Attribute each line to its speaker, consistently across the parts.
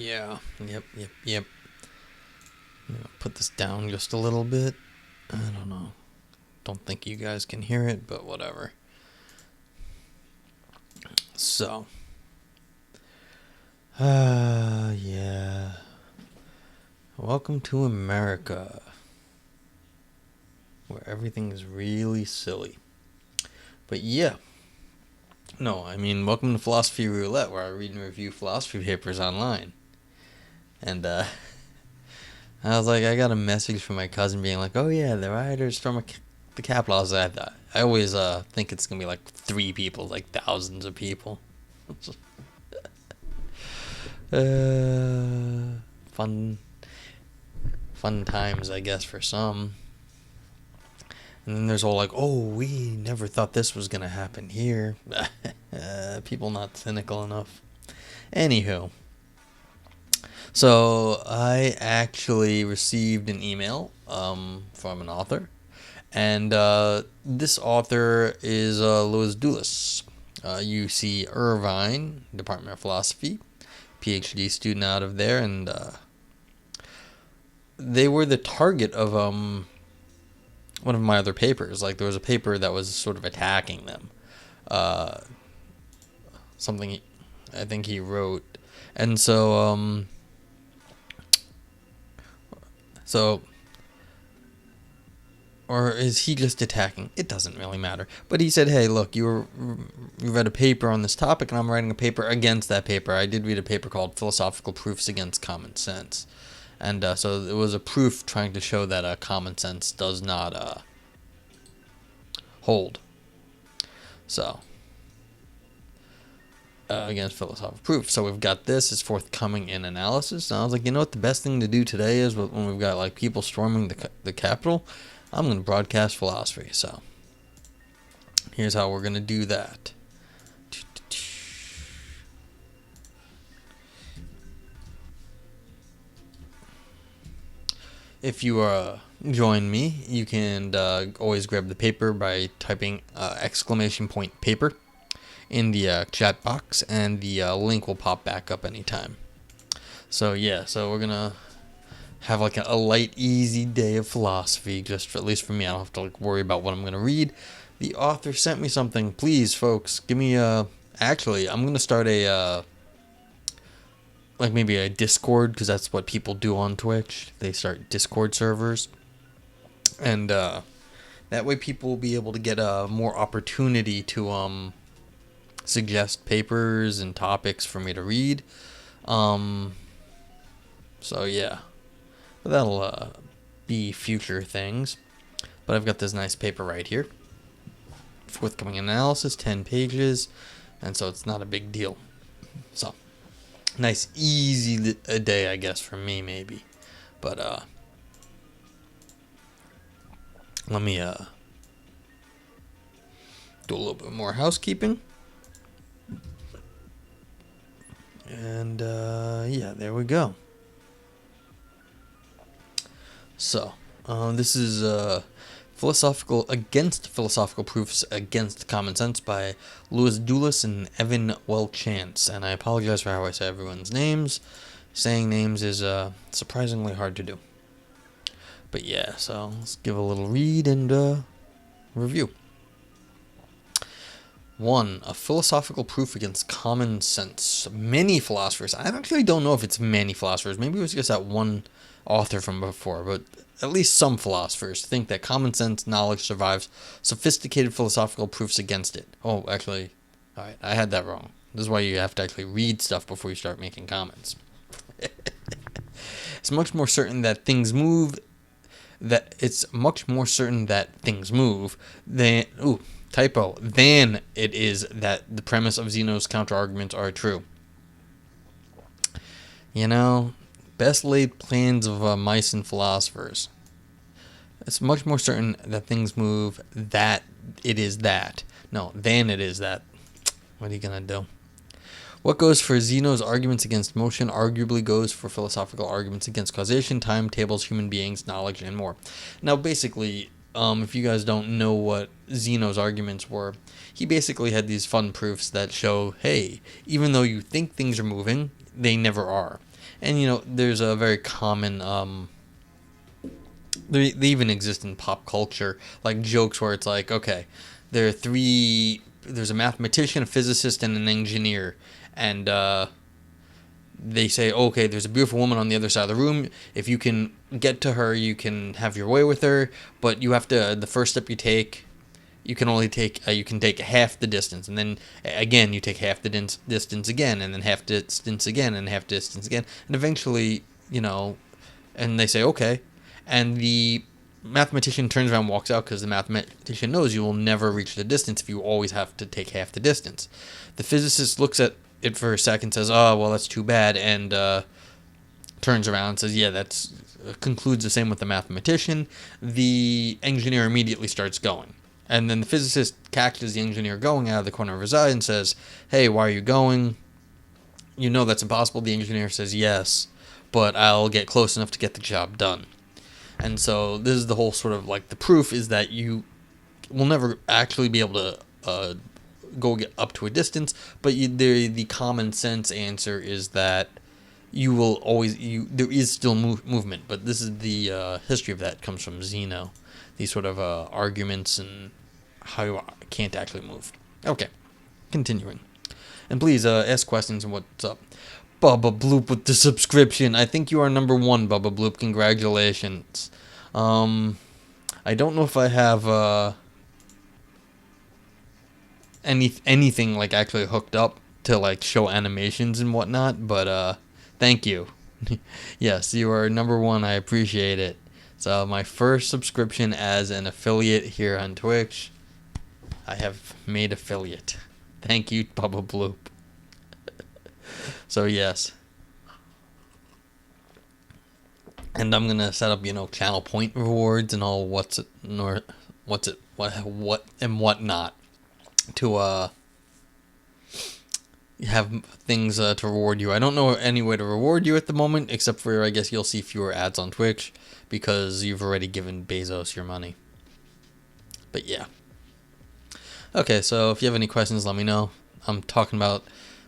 Speaker 1: Yeah. Yep. I'm gonna put this down just a little bit. I don't know. Don't think you guys can hear it, but whatever. So. Yeah. Welcome to America, where everything is really silly. But yeah. No, I mean, welcome to Philosophy Roulette, where I read and review philosophy papers online. And, I was like, I got a message from my cousin being like, oh yeah, the rioters from the Capitol. I always think it's going to be like 3 people, like thousands of people. Fun times, I guess, for some. And then there's all like, oh, we never thought this was going to happen here. People not cynical enough. Anywho. So I actually received an email from an author. And this author is Louis Doulas, UC Irvine, Department of Philosophy, PhD student out of there. And they were the target of one of my other papers. Like, there was a paper that was sort of attacking them. Something I think he wrote. And so, or is he just attacking? It doesn't really matter. But he said, hey, look, you read a paper on this topic, and I'm writing a paper against that paper. I did read a paper called Philosophical Proofs Against Common Sense. And so it was a proof trying to show that common sense does not hold. So, against philosophical proof. So we've got this is forthcoming in analysis. And I was like, you know what the best thing to do today is when we've got like people storming the Capitol? I'm going to broadcast philosophy. So here's how we're going to do that. If you join me, you can always grab the paper by typing exclamation point paper in the chat box, and the link will pop back up anytime. So yeah, so we're going to have like a light, easy day of philosophy, at least for me. I don't have to like worry about what I'm going to read. The author sent me something. Please, folks, give me actually, I'm going to start like maybe a Discord, because that's what people do on Twitch. They start Discord servers. And that way people will be able to get more opportunity to suggest papers and topics for me to read. So yeah. But that'll be future things. But I've got this nice paper right here. Forthcoming analysis, 10 pages. And so it's not a big deal. So, nice, easy day, I guess, for me, maybe. But, let me do a little bit more housekeeping. And, yeah, there we go. So, this is Philosophical Proofs Against Common Sense by Louis Doulas and Evan Welchance. And I apologize for how I say everyone's names. Saying names is surprisingly hard to do. But yeah, so let's give a little read and review. 1. A philosophical proof against common sense. Many philosophers, I actually don't know if it's many philosophers, maybe it was just that one author from before, but at least some philosophers think that common sense knowledge survives sophisticated philosophical proofs against it. Oh, actually, alright, I had that wrong. This is why you have to actually read stuff before you start making comments. It's much more certain that things move than it is that the premise of Zeno's counterarguments are true. You know, best laid plans of mice and philosophers. It's much more certain that things move that it is that. No, than it is that. What are you going to do? What goes for Zeno's arguments against motion arguably goes for philosophical arguments against causation, timetables, human beings, knowledge, and more. Now, basically, if you guys don't know what Zeno's arguments were, he basically had these fun proofs that show, hey, even though you think things are moving, they never are. And there's a very common they even exist in pop culture, like jokes where it's like, okay, there's a mathematician, a physicist, and an engineer, and they say, okay, there's a beautiful woman on the other side of the room. If you can get to her, you can have your way with her, but you have to, the first step you take, you can only take, you can take half the distance, and then again, you take half the distance again, and then half distance again, and half distance again, and eventually, and they say, okay, and the mathematician turns around and walks out because the mathematician knows you will never reach the distance if you always have to take half the distance. The physicist looks at it for a second, says, oh, well, that's too bad, and turns around and says, yeah, that's concludes the same with the mathematician. The engineer immediately starts going. And then the physicist catches the engineer going out of the corner of his eye and says, hey, why are you going? You know that's impossible. The engineer says, yes, but I'll get close enough to get the job done. And so this is the whole sort of like the proof is that you will never actually be able to go get up to a distance, but the common sense answer is that you will always, there is still movement, but this is the history of that comes from Zeno. These sort of arguments and how you can't actually move. Okay, continuing. And please ask questions and what's up. Bubba Bloop with the subscription. I think you are number 1, Bubba Bloop. Congratulations. I don't know if I have anything like actually hooked up to like show animations and whatnot, but thank you. Yes, you are number 1. I appreciate it. So my first subscription as an affiliate here on Twitch. I have made affiliate. Thank you, Bubba Bloop. So yes. And I'm gonna set up, channel point rewards and all what and whatnot to have things to reward you. I don't know any way to reward you at the moment, except for I guess you'll see fewer ads on Twitch because you've already given Bezos your money. But yeah. Okay, so if you have any questions, let me know. I'm talking about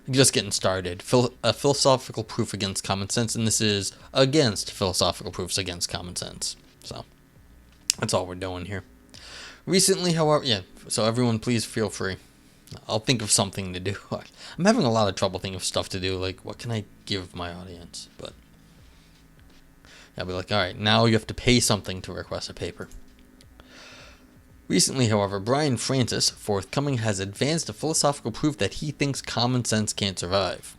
Speaker 1: just getting started. A philosophical proof against common sense, and this is against philosophical proofs against common sense. So that's all we're doing here. Recently, however, so everyone please feel free. I'll think of something to do. I'm having a lot of trouble thinking of stuff to do, like what can I give my audience? But I'll be like, all right, now you have to pay something to request a paper. Recently, however, Brian Francis, forthcoming, has advanced a philosophical proof that he thinks common sense can't survive.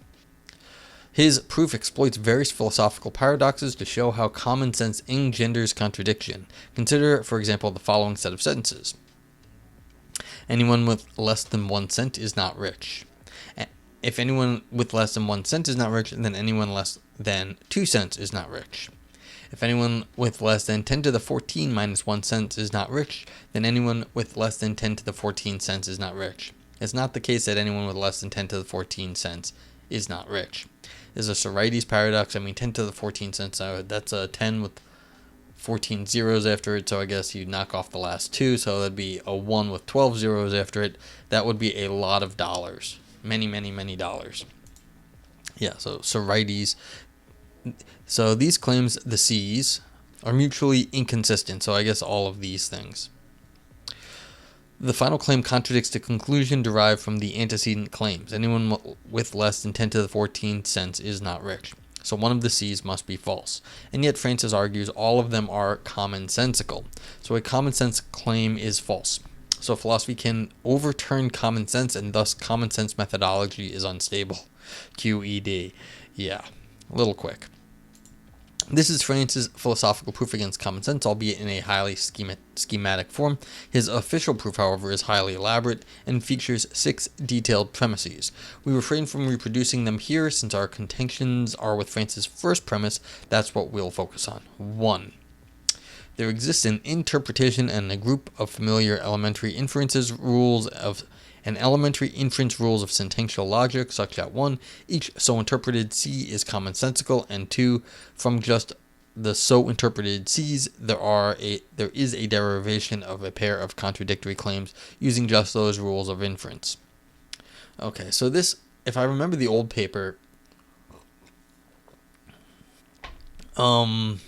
Speaker 1: His proof exploits various philosophical paradoxes to show how common sense engenders contradiction. Consider, for example, the following set of sentences. Anyone with less than 1 cent is not rich. If anyone with less than 1 cent is not rich, then anyone less than 2 cents is not rich. If anyone with less than 10 to the 14 minus 1 cent is not rich, then anyone with less than 10 to the 14 cents is not rich. It's not the case that anyone with less than 10 to the 14 cents is not rich. There's a Sorites paradox. 10 to the 14 cents, that's a 10 with 14 zeros after it, so I guess you knock off the last 2, so that'd be a 1 with 12 zeros after it. That would be a lot of dollars. Many, many, many dollars. Yeah, so Sorites. So these claims, the C's, are mutually inconsistent, so I guess all of these things. The final claim contradicts the conclusion derived from the antecedent claims. Anyone with less than 10 to the 14 cents is not rich. So one of the C's must be false. And yet Francis argues all of them are commonsensical. So a common sense claim is false. So philosophy can overturn common sense, and thus common sense methodology is unstable. QED. Yeah, a little quick. This is Francis' philosophical proof against common sense, albeit in a highly schematic form. His official proof, however, is highly elaborate and features 6 detailed premises. We refrain from reproducing them here since our contentions are with Francis' first premise. That's what we'll focus on. 1. There exists an interpretation and a group of familiar elementary inference rules of sentential logic, such that 1. Each so interpreted C is commonsensical, and 2. From just the so interpreted C's, there is a derivation of a pair of contradictory claims using just those rules of inference. Okay, so this, if I remember the old paper, Um.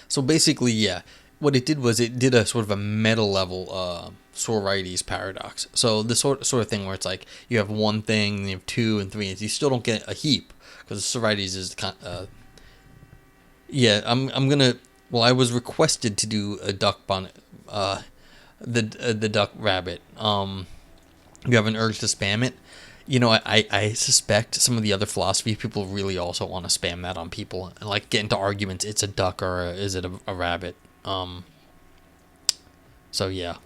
Speaker 1: So basically, yeah, what it did was it did a sort of a meta level Sorites paradox. So the sort of thing where it's like you have one thing, you have two and three, and you still don't get a heap because Sorites is yeah. I'm gonna. Well, I was requested to do a duck bonnet, the duck rabbit. You have an urge to spam it. I suspect some of the other philosophy people really also want to spam that on people and like get into arguments. It's a duck or is it a rabbit? So yeah,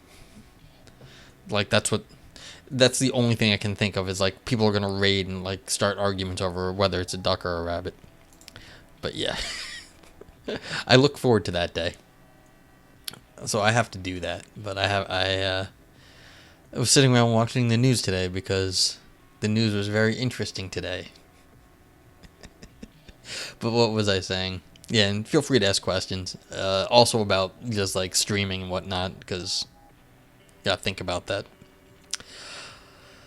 Speaker 1: like that's the only thing I can think of is like people are gonna raid and like start arguments over whether it's a duck or a rabbit. But yeah, I look forward to that day. So I have to do that. But I was sitting around watching the news today because the news was very interesting today. But what was I saying? Yeah, and feel free to ask questions. Also about just like streaming and whatnot, because yeah, think about that.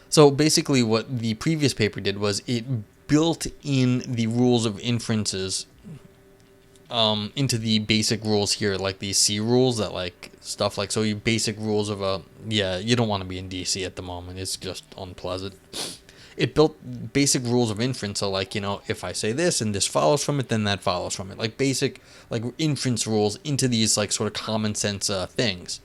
Speaker 1: So basically, what the previous paper did was it built in the rules of inferences into the basic rules here, like these C rules that like stuff like so. Your basic rules of yeah, you don't want to be in DC at the moment. It's just unpleasant. It built basic rules of inference. So like if I say this and this follows from it, then that follows from it. Like basic like inference rules into these like sort of common sense things,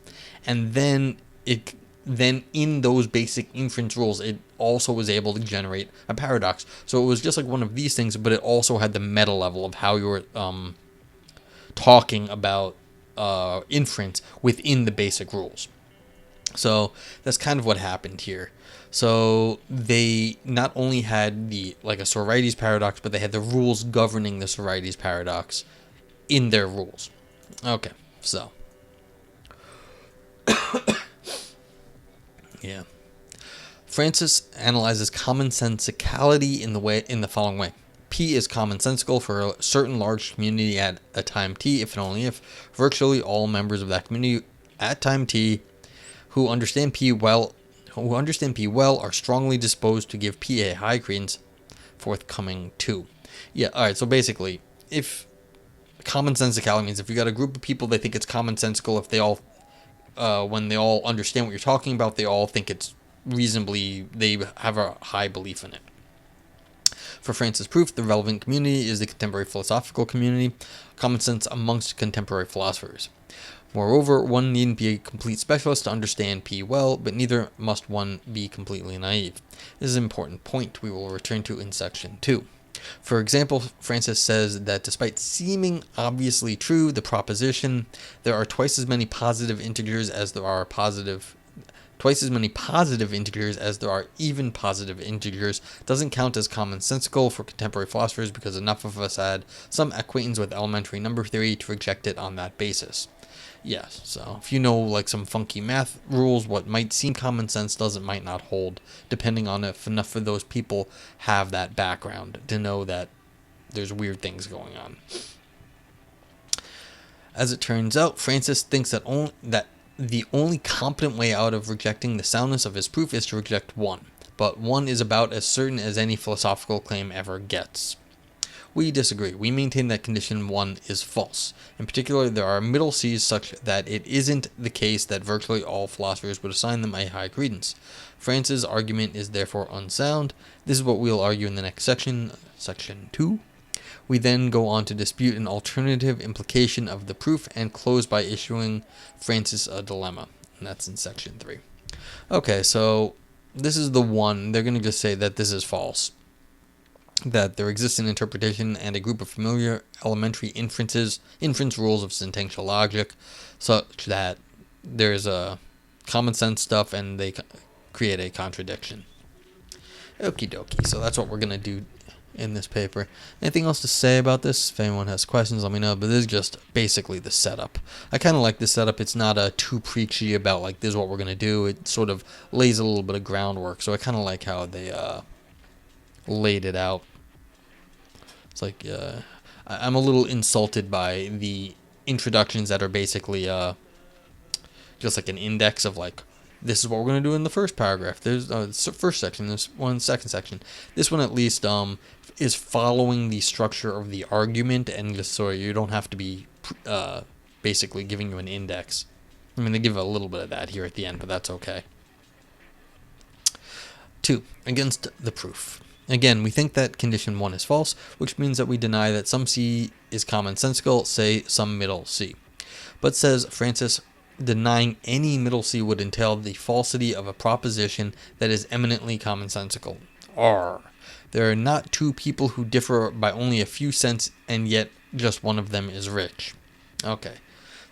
Speaker 1: and then in those basic inference rules, it also was able to generate a paradox. So it was just like one of these things, but it also had the meta level of how you were talking about inference within the basic rules. So that's kind of what happened here. So they not only had the like a Sorites paradox, but they had the rules governing the Sorites paradox in their rules. Okay, so yeah, Francis analyzes commonsensicality in the following way. P is commonsensical for a certain large community at a time t, if and only if virtually all members of that community at time t who understand P well are strongly disposed to give P a high credence forthcoming to. Yeah, alright, so basically, if commonsensicality means if you got a group of people they think it's commonsensical if they all when they all understand what you're talking about, they all think it's reasonably they have a high belief in it. For Francis' proof, the relevant community is the contemporary philosophical community, common sense amongst contemporary philosophers. Moreover, one needn't be a complete specialist to understand P well, but neither must one be completely naive. This is an important point we will return to in section 2. For example, Francis says that despite seeming obviously true, the proposition there are twice as many positive integers as there are even positive integers doesn't count as commonsensical for contemporary philosophers because enough of us had some acquaintance with elementary number theory to reject it on that basis. Yes, so if you know like some funky math rules, what might seem common sense might not hold, depending on if enough of those people have that background to know that there's weird things going on. As it turns out, Francis thinks that the only competent way out of rejecting the soundness of his proof is to reject one, but one is about as certain as any philosophical claim ever gets. We disagree. We maintain that condition 1 is false. In particular, there are middle C's such that it isn't the case that virtually all philosophers would assign them a high credence. Francis' argument is therefore unsound. This is what we'll argue in the next section, section 2. We then go on to dispute an alternative implication of the proof and close by issuing Francis a dilemma. And that's in section 3. Okay, so this is the one. They're going to just say that this is false. That there exists an interpretation and a group of familiar elementary inference rules of sentential logic, such that there's a common sense stuff and they create a contradiction. Okie dokie, so that's what we're going to do in this paper. Anything else to say about this? If anyone has questions, let me know, but this is just basically the setup. I kind of like this setup. It's not too preachy about like this is what we're going to do. It sort of lays a little bit of groundwork, so I kind of like how they laid it out. It's like I'm a little insulted by the introductions that are basically just like an index of like this is what we're going to do in the first paragraph. There's first section. There's one second section. This one at least is following the structure of the argument, and just so you don't have to be basically giving you an index. I mean, they give a little bit of that here at the end, but that's okay. 2. Against the proof. Again, we think that condition 1 is false, which means that we deny that some C is commonsensical, say some middle C. But says Francis, denying any middle C would entail the falsity of a proposition that is eminently commonsensical. R. There are not two people who differ by only a few cents, and yet just one of them is rich. Okay,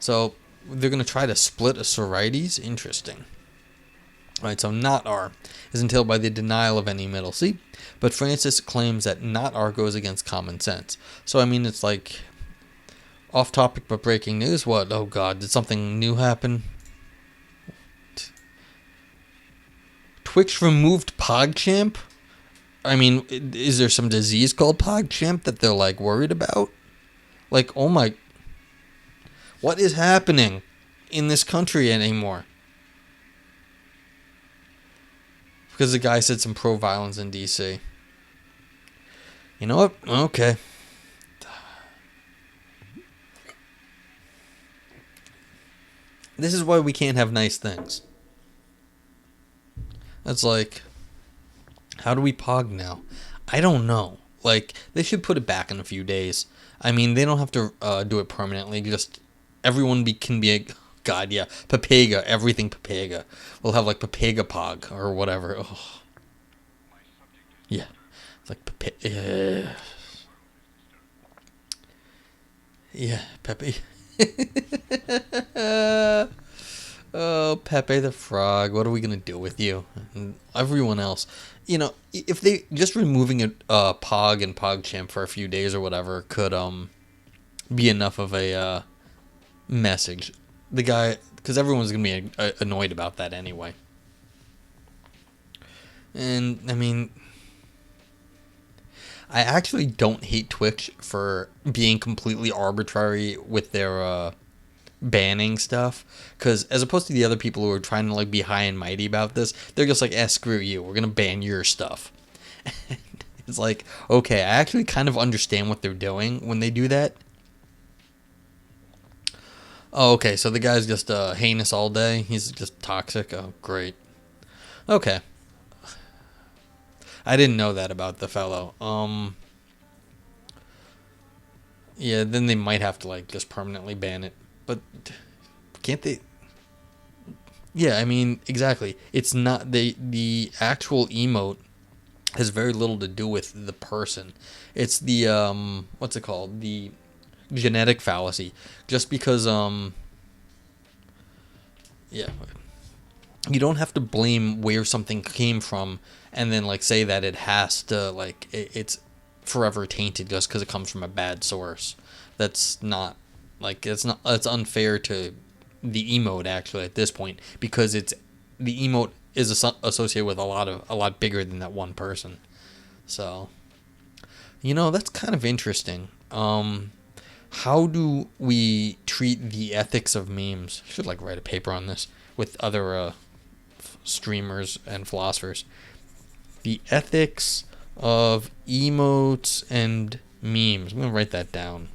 Speaker 1: so they're going to try to split a sorites. Interesting. Alright, so not R is entailed by the denial of any middle C, but Francis claims that not R goes against common sense. So, I mean, it's like off topic but breaking news. What? Oh god, did something new happen? Twitch removed PogChamp? I mean, is there some disease called PogChamp that they're like worried about? Like, oh my, what is happening in this country anymore? Because the guy said some pro-violence in D.C. You know what? Okay. This is why we can't have nice things. That's like, how do we pog now? I don't know. Like, they should put it back in a few days. I mean, they don't have to do it permanently. Just everyone can be a... God, yeah. Papega. Everything Papega. We'll have, like, Papega Pog or whatever. Oh. Yeah. It's like Papega. Yeah, Pepe. Oh, Pepe the Frog. What are we going to do with you? And everyone else. You know, if they... Just removing Pog and PogChamp for a few days or whatever could be enough of a message. The guy, because everyone's going to be annoyed about that anyway. And, I mean, I actually don't hate Twitch for being completely arbitrary with their banning stuff. Because as opposed to the other people who are trying to like be high and mighty about this, they're just like, screw you, we're going to ban your stuff. It's like, okay, I actually kind of understand what they're doing when they do that. Oh, okay, so the guy's just heinous all day. He's just toxic. Oh, great. Okay. I didn't know that about the fellow. Yeah, then they might have to, like, just permanently ban it. But can't they... Yeah, I mean, exactly. It's not... The actual emote has very little to do with the person. It's the, what's it called? The... genetic fallacy. Just because yeah, you don't have to blame where something came from and then like say that it has to like it's forever tainted just because it comes from a bad source. That's not like it's unfair to the emote actually at this point, because the emote is associated with a lot bigger than that one person. So, you know, that's kind of interesting. How do we treat the ethics of memes? I should like write a paper on this with other streamers and philosophers. The ethics of emotes and memes. I'm going to write that down.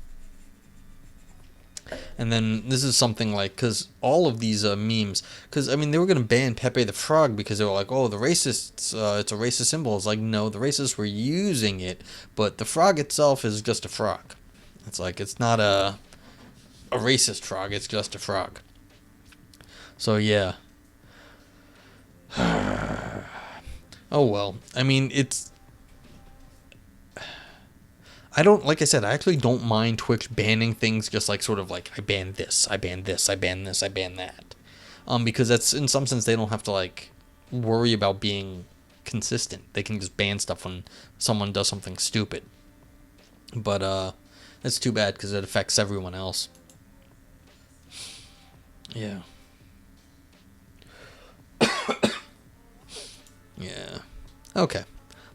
Speaker 1: And then this is something like, because all of these memes, because I mean they were going to ban Pepe the Frog because they were like, oh, the racists, it's a racist symbol. It's like, no, the racists were using it, but the frog itself is just a frog. It's like, it's not a racist frog, it's just a frog. So, yeah. Oh, well. I mean, like I said, I actually don't mind Twitch banning things just like sort of like, I ban this, I ban this, I ban this, I ban that. Because that's, in some sense, they don't have to like worry about being consistent. They can just ban stuff when someone does something stupid. But, that's too bad because it affects everyone else. Yeah. Yeah. Okay.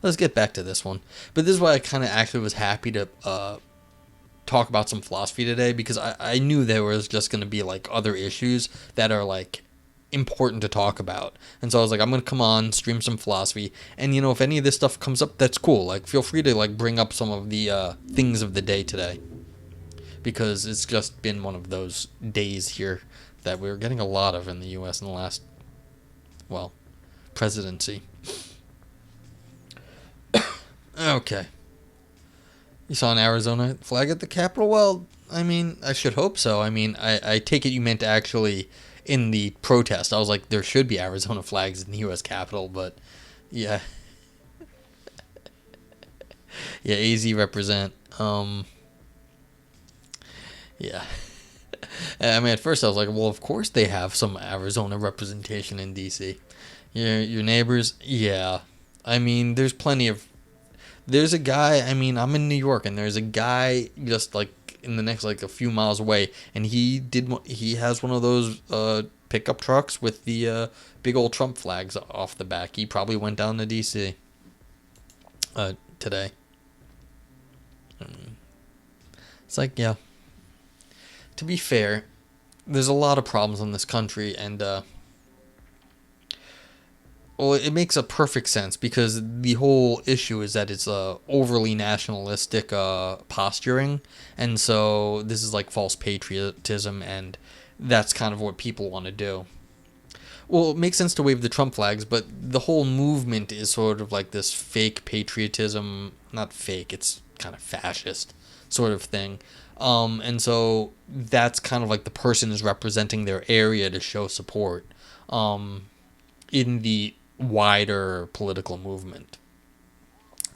Speaker 1: Let's get back to this one. But this is why I kind of actually was happy to talk about some philosophy today, because I knew there was just going to be like other issues that are like important to talk about. And so I was like, I'm gonna come on, stream some philosophy, and if any of this stuff comes up, that's cool. Like, feel free to like bring up some of the things of the day today, because it's just been one of those days here that we're getting a lot of in the U.S. in the last, well, presidency. Okay. You saw an Arizona flag at the Capitol? Well, I mean, I should hope so. I mean, I take it you meant actually in the protest. I was like, there should be Arizona flags in the U.S. Capitol, but yeah. Yeah, AZ represent. Yeah. I mean, at first I was like, well, of course they have some Arizona representation in D.C. Your neighbors? Yeah. I mean, there's a guy, I mean, I'm in New York, and there's a guy just like in the next like a few miles away, and he has one of those pickup trucks with the big old Trump flags off the back. He probably went down to DC today. It's like, yeah. To be fair, there's a lot of problems in this country, and well, it makes a perfect sense, because the whole issue is that it's overly nationalistic posturing, and so this is like false patriotism, and that's kind of what people want to do. Well, it makes sense to wave the Trump flags, but the whole movement is sort of like this fake patriotism, not fake, it's kind of fascist sort of thing. And so that's kind of like the person is representing their area to show support in the wider political movement.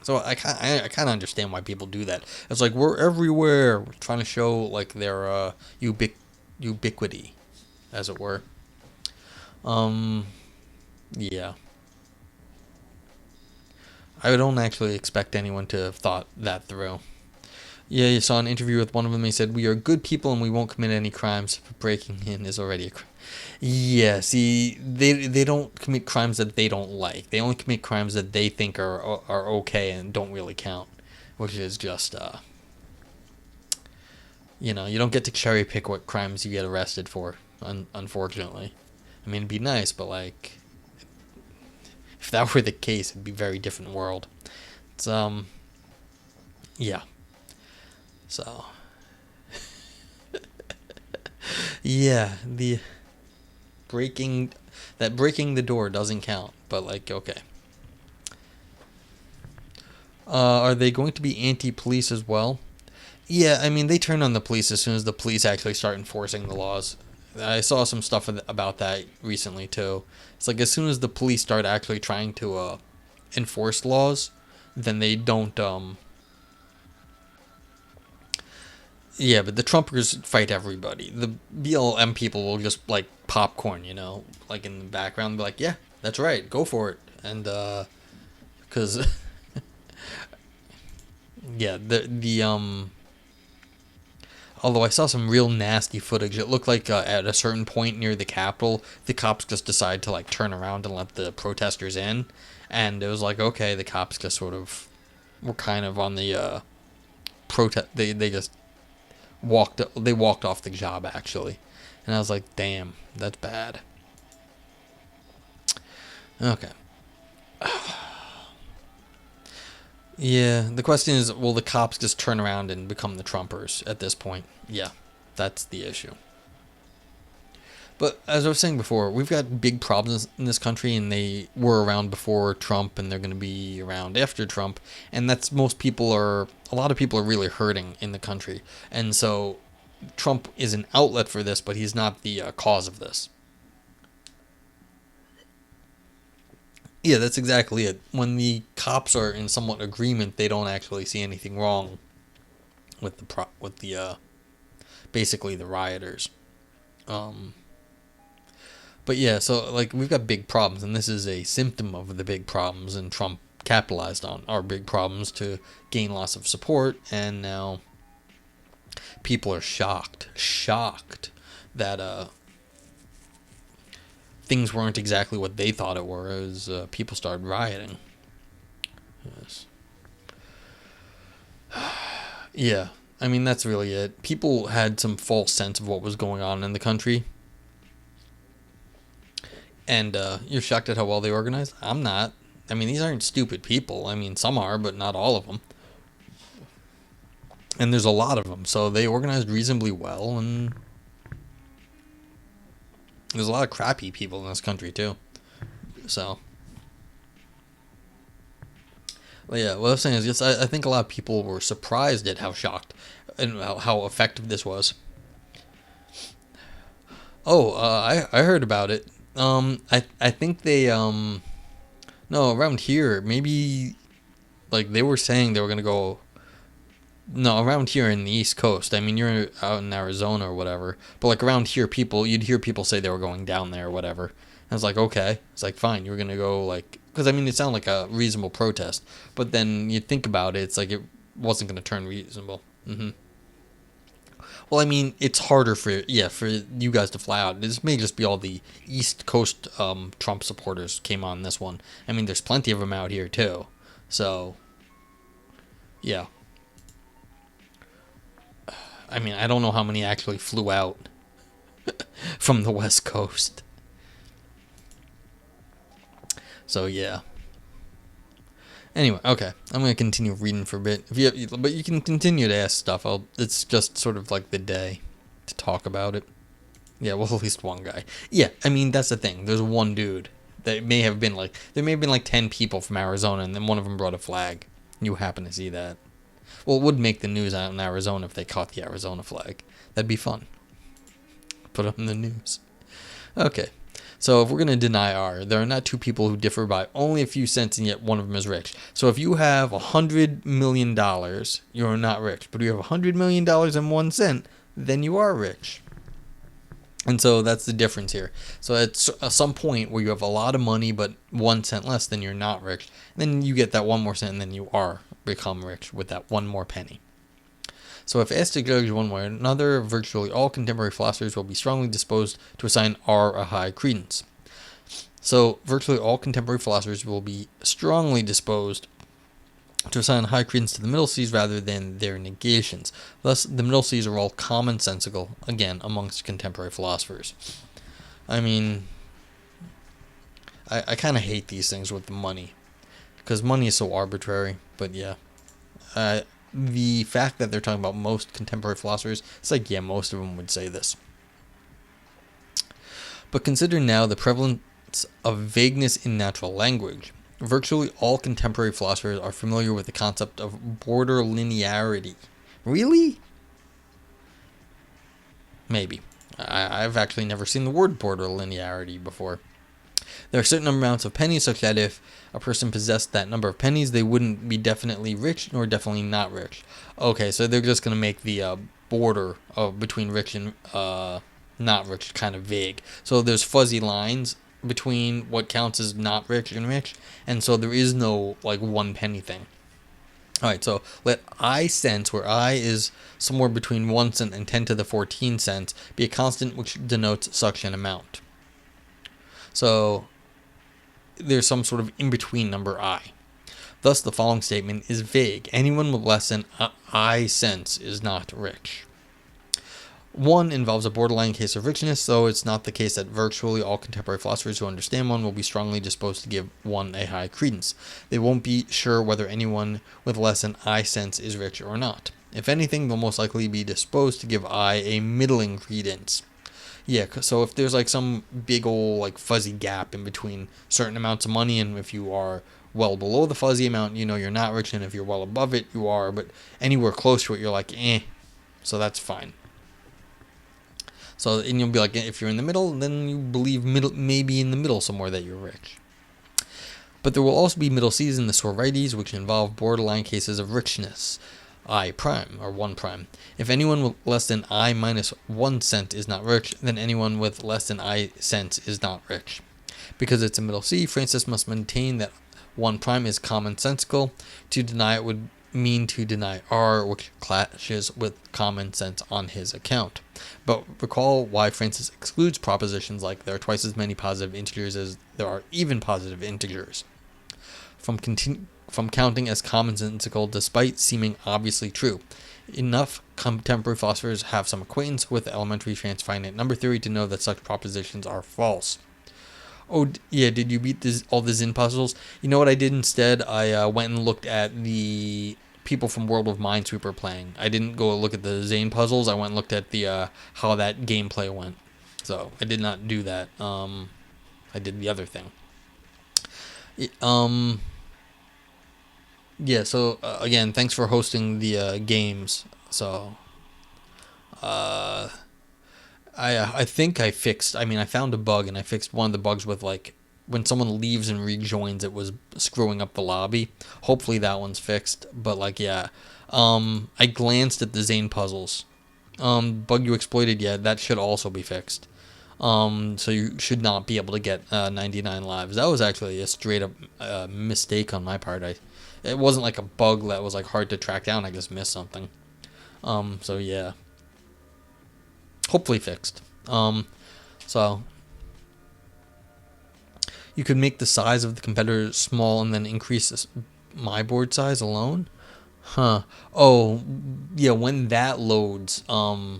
Speaker 1: So I kind of understand why people do that. It's like, we're everywhere, we're trying to show like their ubiquity, as it were. Um, yeah. I don't actually expect anyone to have thought that through. Yeah, you saw an interview with one of them. He said, "We are good people and we won't commit any crimes. Breaking in is already a crime." Yeah, see, they don't commit crimes that they don't like. They only commit crimes that they think are okay and don't really count, which is just you don't get to cherry pick what crimes you get arrested for. Unfortunately, I mean, it'd be nice, but like, if that were the case, it'd be a very different world. It's yeah. So yeah, the breaking breaking the door doesn't count, but like, okay. Are they going to be anti-police as well? Yeah, I mean, they turn on the police as soon as the police actually start enforcing the laws. I saw some stuff about that recently too. It's like, as soon as the police start actually trying to enforce laws, then they don't. Yeah, but the Trumpers fight everybody. The BLM people will just like popcorn, like in the background, be like, "Yeah, that's right, go for it," and because yeah, the. Although I saw some real nasty footage, it looked like at a certain point near the Capitol, the cops just decided to like turn around and let the protesters in, and it was like, okay, the cops just sort of were kind of on the protest. They just walked off the job, actually, and I was like, damn, that's bad. Okay. Yeah, the question is, will the cops just turn around and become the Trumpers at this point? Yeah, that's the issue. But as I was saying before, we've got big problems in this country, and they were around before Trump, and they're going to be around after Trump. And that's a lot of people are really hurting in the country. And so Trump is an outlet for this, but he's not the cause of this. Yeah, that's exactly it. When the cops are in somewhat agreement, they don't actually see anything wrong with the basically the rioters. Um, But yeah, so like, we've got big problems, and this is a symptom of the big problems. And Trump capitalized on our big problems to gain lots of support, and now people are shocked that things weren't exactly what they thought it were, as people started rioting. Yes. Yeah, I mean, that's really it. People had some false sense of what was going on in the country, And you're shocked at how well they organize? I'm not. I mean, these aren't stupid people. I mean, some are, but not all of them. And there's a lot of them, so they organized reasonably well. And there's a lot of crappy people in this country too. So, well, yeah. What I was saying is, yes, I think a lot of people were surprised at how shocked and how effective this was. Oh, I heard about it. I think they no, around here maybe, like, they were saying they were gonna go. No, around here in the East Coast. I mean, you're out in Arizona or whatever, but like around here, you'd hear people say they were going down there or whatever. And I was like, okay, it's like fine, you're gonna go, like, because I mean it sounded like a reasonable protest, but then you think about it, it's like it wasn't gonna turn reasonable. Well, I mean, it's harder for you guys to fly out. This may just be all the East Coast Trump supporters came on this one. I mean, there's plenty of them out here too. So, yeah. I mean, I don't know how many actually flew out from the West Coast. So, yeah. Anyway, okay. I'm gonna continue reading for a bit. But you can continue to ask stuff. It's just sort of like the day to talk about it. Yeah, well, at least one guy. Yeah, I mean, that's the thing. There's one dude that may have been like, there may have been like 10 people from Arizona, and then one of them brought a flag. You happen to see that. Well, it would make the news out in Arizona if they caught the Arizona flag. That'd be fun. Put it on the news. Okay. So if we're going to deny R, there are not two people who differ by only a few cents, and yet one of them is rich. So if you have $100 million, you're not rich. But if you have $100 million and 1 cent, then you are rich. And so that's the difference here. So at some point where you have a lot of money but 1 cent less, then you're not rich. And then you get that one more cent, and then you are become rich with that one more penny. So if asked to judge one way or another, virtually all contemporary philosophers will be strongly disposed to assign R a high credence. So virtually all contemporary philosophers will be strongly disposed to assign high credence to the middle C's rather than their negations. Thus, the middle C's are all commonsensical, again, amongst contemporary philosophers. I mean, I kind of hate these things with the money, because money is so arbitrary, but yeah. The fact that they're talking about most contemporary philosophers, it's like, yeah, most of them would say this. But consider now the prevalence of vagueness in natural language. Virtually all contemporary philosophers are familiar with the concept of border linearity. Really? Maybe. I've actually never seen the word border linearity before. There are certain amounts of pennies such that if a person possessed that number of pennies, they wouldn't be definitely rich nor definitely not rich. Okay, so they're just going to make the border between rich and not rich kind of vague. So there's fuzzy lines between what counts as not rich and rich, and so there is no like 1 penny thing. Alright, so let I cents, where I is somewhere between 1 cent and 10 to the 14 cents, be a constant which denotes such an amount. So there's some sort of in-between number I. Thus, the following statement is vague. Anyone with less than I cents is not rich. 1 involves a borderline case of richness, so it's not the case that virtually all contemporary philosophers who understand 1 will be strongly disposed to give 1 a high credence. They won't be sure whether anyone with less than I cents is rich or not. If anything, they'll most likely be disposed to give I a middling credence. Yeah, so if there's like some big old like fuzzy gap in between certain amounts of money, and if you are well below the fuzzy amount, you know you're not rich, and if you're well above it, you are, but anywhere close to it, you're like, so that's fine. So, and you'll be like, if you're in the middle, then you believe maybe in the middle somewhere that you're rich. But there will also be middle C's in the sorites, which involve borderline cases of richness. I prime, or 1 prime. If anyone with less than I minus 1 cent is not rich, then anyone with less than I cents is not rich. Because it's a middle C, Francis must maintain that 1 prime is commonsensical. To deny it would mean to deny R, which clashes with common sense on his account. But recall why Francis excludes propositions like there are twice as many positive integers as there are even positive integers from counting as commonsensical despite seeming obviously true. Enough contemporary philosophers have some acquaintance with elementary transfinite number theory to know that such propositions are false. Oh, yeah, did you beat all the Zin puzzles? You know what I did instead? I went and looked at the people from World of Minesweeper playing. I didn't go look at the Zane puzzles. I went and looked at the how that gameplay went. So I did not do that. I did the other thing. Um, yeah. So again, thanks for hosting the games. So uh, I think I fixed. I mean, I found a bug and I fixed one of the bugs with like when someone leaves and rejoins, it was screwing up the lobby. Hopefully that one's fixed. But like, yeah, I glanced at the Zane puzzles. Bug you exploited, yeah, that should also be fixed. So you should not be able to get 99 lives. That was actually a straight up mistake on my part. It wasn't like a bug that was like hard to track down. I just missed something. So yeah, hopefully fixed. So you could make the size of the competitor small and then increase my board size alone. Huh. Oh, yeah. When that loads, I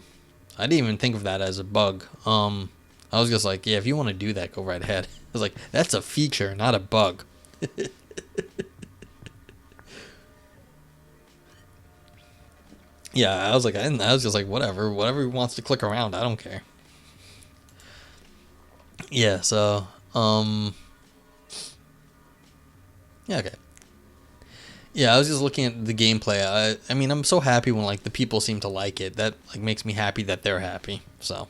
Speaker 1: didn't even think of that as a bug. I was just like, yeah, if you want to do that, go right ahead. I was like, that's a feature, not a bug. Yeah, I was like, I was just like, whatever he wants to click around, I don't care. Yeah, so, yeah, okay. Yeah, I was just looking at the gameplay. I mean, I'm so happy when like the people seem to like it. That like makes me happy that they're happy. So.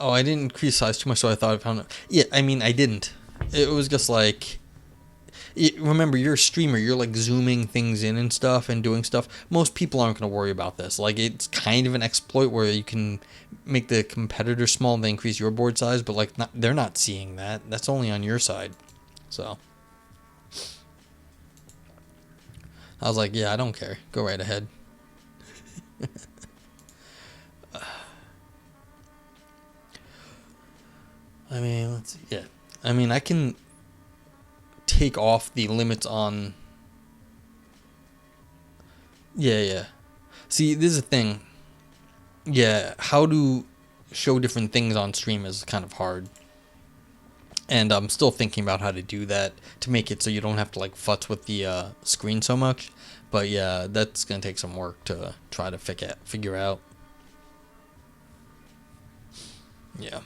Speaker 1: Oh, I didn't increase size too much, so I thought I found it. Yeah, I mean, I didn't. It was just like, remember, you're a streamer. You're like zooming things in and stuff and doing stuff. Most people aren't going to worry about this. Like, it's kind of an exploit where you can make the competitor small and then increase your board size, but like, they're not seeing that. That's only on your side. So, I was like, yeah, I don't care. Go right ahead. I mean, let's see. Yeah. I mean, I can take off the limits on. Yeah, yeah. See, this is a thing. Yeah, how to show different things on stream is kind of hard. And I'm still thinking about how to do that to make it so you don't have to like futz with the screen so much. But yeah, that's gonna take some work to try to figure out. Yeah.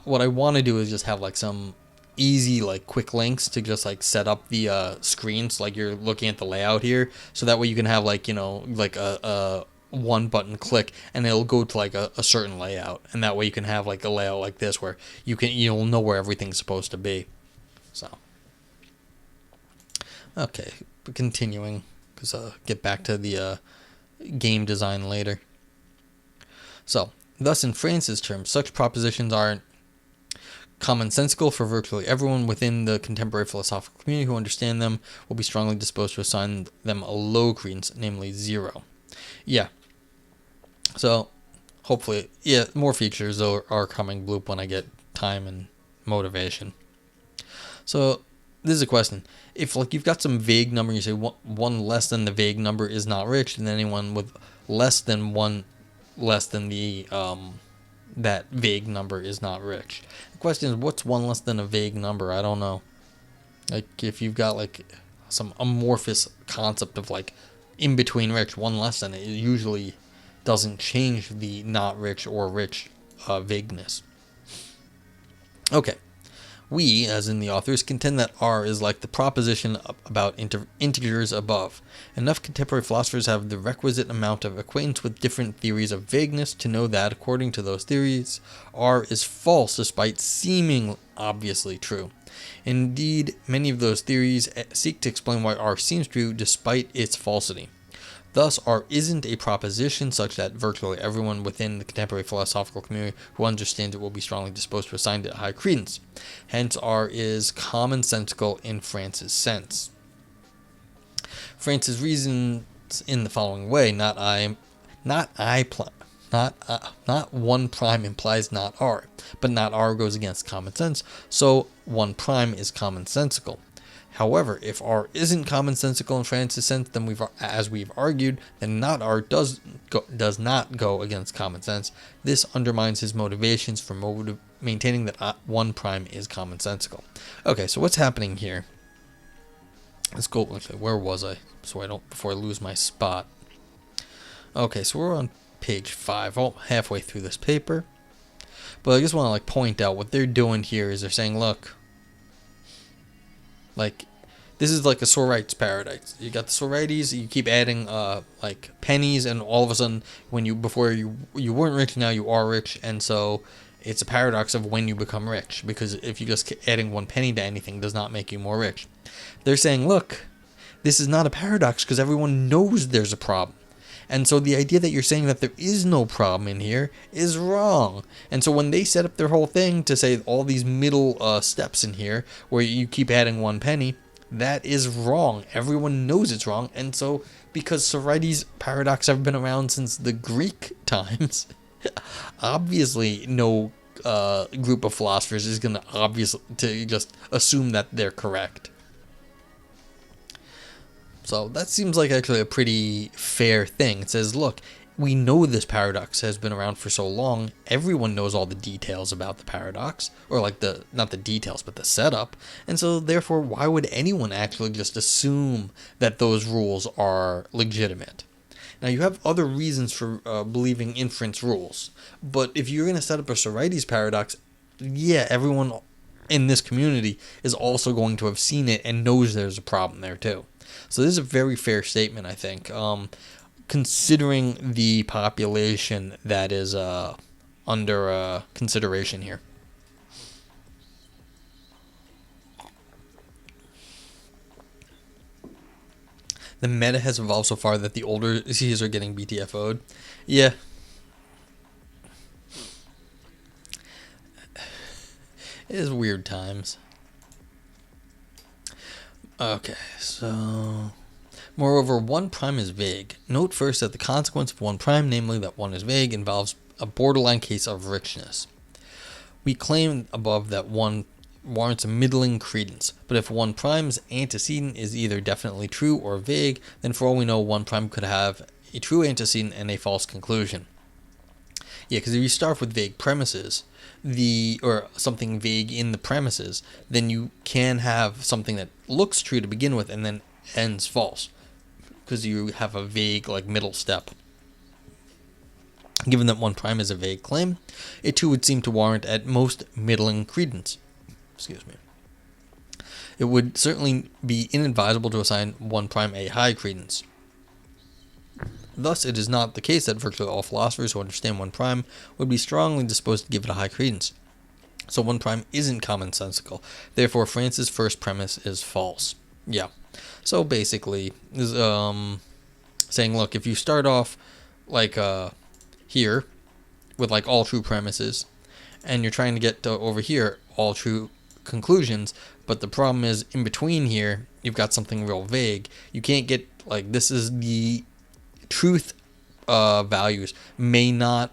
Speaker 1: What I want to do is just have like some easy like quick links to just like set up the screens like you're looking at the layout here, so that way you can have like like a one button click and it'll go to like a certain layout, and that way you can have like a layout like this where you'll know where everything's supposed to be. So okay, but continuing, because get back to the game design later. So thus in France's terms, such propositions are commonsensical for virtually everyone within the contemporary philosophical community who understand them will be strongly disposed to assign them a low credence, namely 0. Yeah. So, hopefully, yeah, more features are coming, Bloop, when I get time and motivation. So, this is a question. If like you've got some vague number, you say one less than the vague number is not rich, then anyone with less than one less than the that vague number is not rich. The question is, what's one less than a vague number? I don't know. Like, if you've got like some amorphous concept of like in between rich, one less than it usually doesn't change the not rich or rich vagueness. Okay. We, as in the authors, contend that R is like the proposition about integers above. Enough contemporary philosophers have the requisite amount of acquaintance with different theories of vagueness to know that, according to those theories, R is false despite seeming obviously true. Indeed, many of those theories seek to explain why R seems true despite its falsity. Thus, R isn't a proposition such that virtually everyone within the contemporary philosophical community who understands it will be strongly disposed to assign it high credence. Hence, R is commonsensical in France's sense. France's reasons in the following way: not one prime implies not R, but not R goes against common sense, so one prime is commonsensical. However, if R isn't commonsensical in Francis' sense, then as we've argued, then not R does not go against common sense. This undermines his motivations for maintaining that 1 prime is commonsensical. Okay, so what's happening here? Let's go. Okay, where was I? Before I lose my spot. Okay, so we're on page 5, halfway through this paper. But I just want to point out what they're doing here is they're saying, look, this is like a Sorite's paradise. You got the Sorites, you keep adding pennies, and all of a sudden, before you weren't rich, now you are rich, and so it's a paradox of when you become rich, because if you just keep adding 1 penny to anything does not make you more rich. They're saying, look, this is not a paradox because everyone knows there's a problem. And so the idea that you're saying that there is no problem in here is wrong. And so when they set up their whole thing to say all these middle steps in here where you keep adding 1 penny, that is wrong. Everyone knows it's wrong. And so because Sorites paradox have been around since the Greek times, obviously no group of philosophers is going to just assume that they're correct. So that seems like actually a pretty fair thing. It says, look, we know this paradox has been around for so long. Everyone knows all the details about the paradox, or not the details, but the setup. And so therefore, why would anyone actually just assume that those rules are legitimate? Now, you have other reasons for believing inference rules. But if you're going to set up a Sorites paradox, yeah, everyone in this community is also going to have seen it and knows there's a problem there too. So this is a very fair statement, I think, considering the population that is under consideration here. The meta has evolved so far that the older C's are getting BTFO'd. Yeah. It is weird times. Okay, so... Moreover, 1 prime is vague. Note first that the consequence of 1 prime, namely that 1 is vague, involves a borderline case of richness. We claim above that 1 warrants a middling credence, but if 1 prime's antecedent is either definitely true or vague, then for all we know 1 prime could have a true antecedent and a false conclusion. Yeah, because if you start with vague premises, or something vague in the premises, then you can have something that looks true to begin with and then ends false, because you have a vague middle step. Given that 1 prime is a vague claim, it too would seem to warrant at most middling credence. Excuse me. It would certainly be inadvisable to assign 1 prime a high credence. Thus, it is not the case that virtually all philosophers who understand 1 prime would be strongly disposed to give it a high credence. So 1 prime isn't commonsensical. Therefore, Francis' first premise is false. Yeah. So basically, is saying, look, if you start off here with all true premises, and you're trying to get to over here all true conclusions, but the problem is in between here you've got something real vague. You can't get this is the truth values may not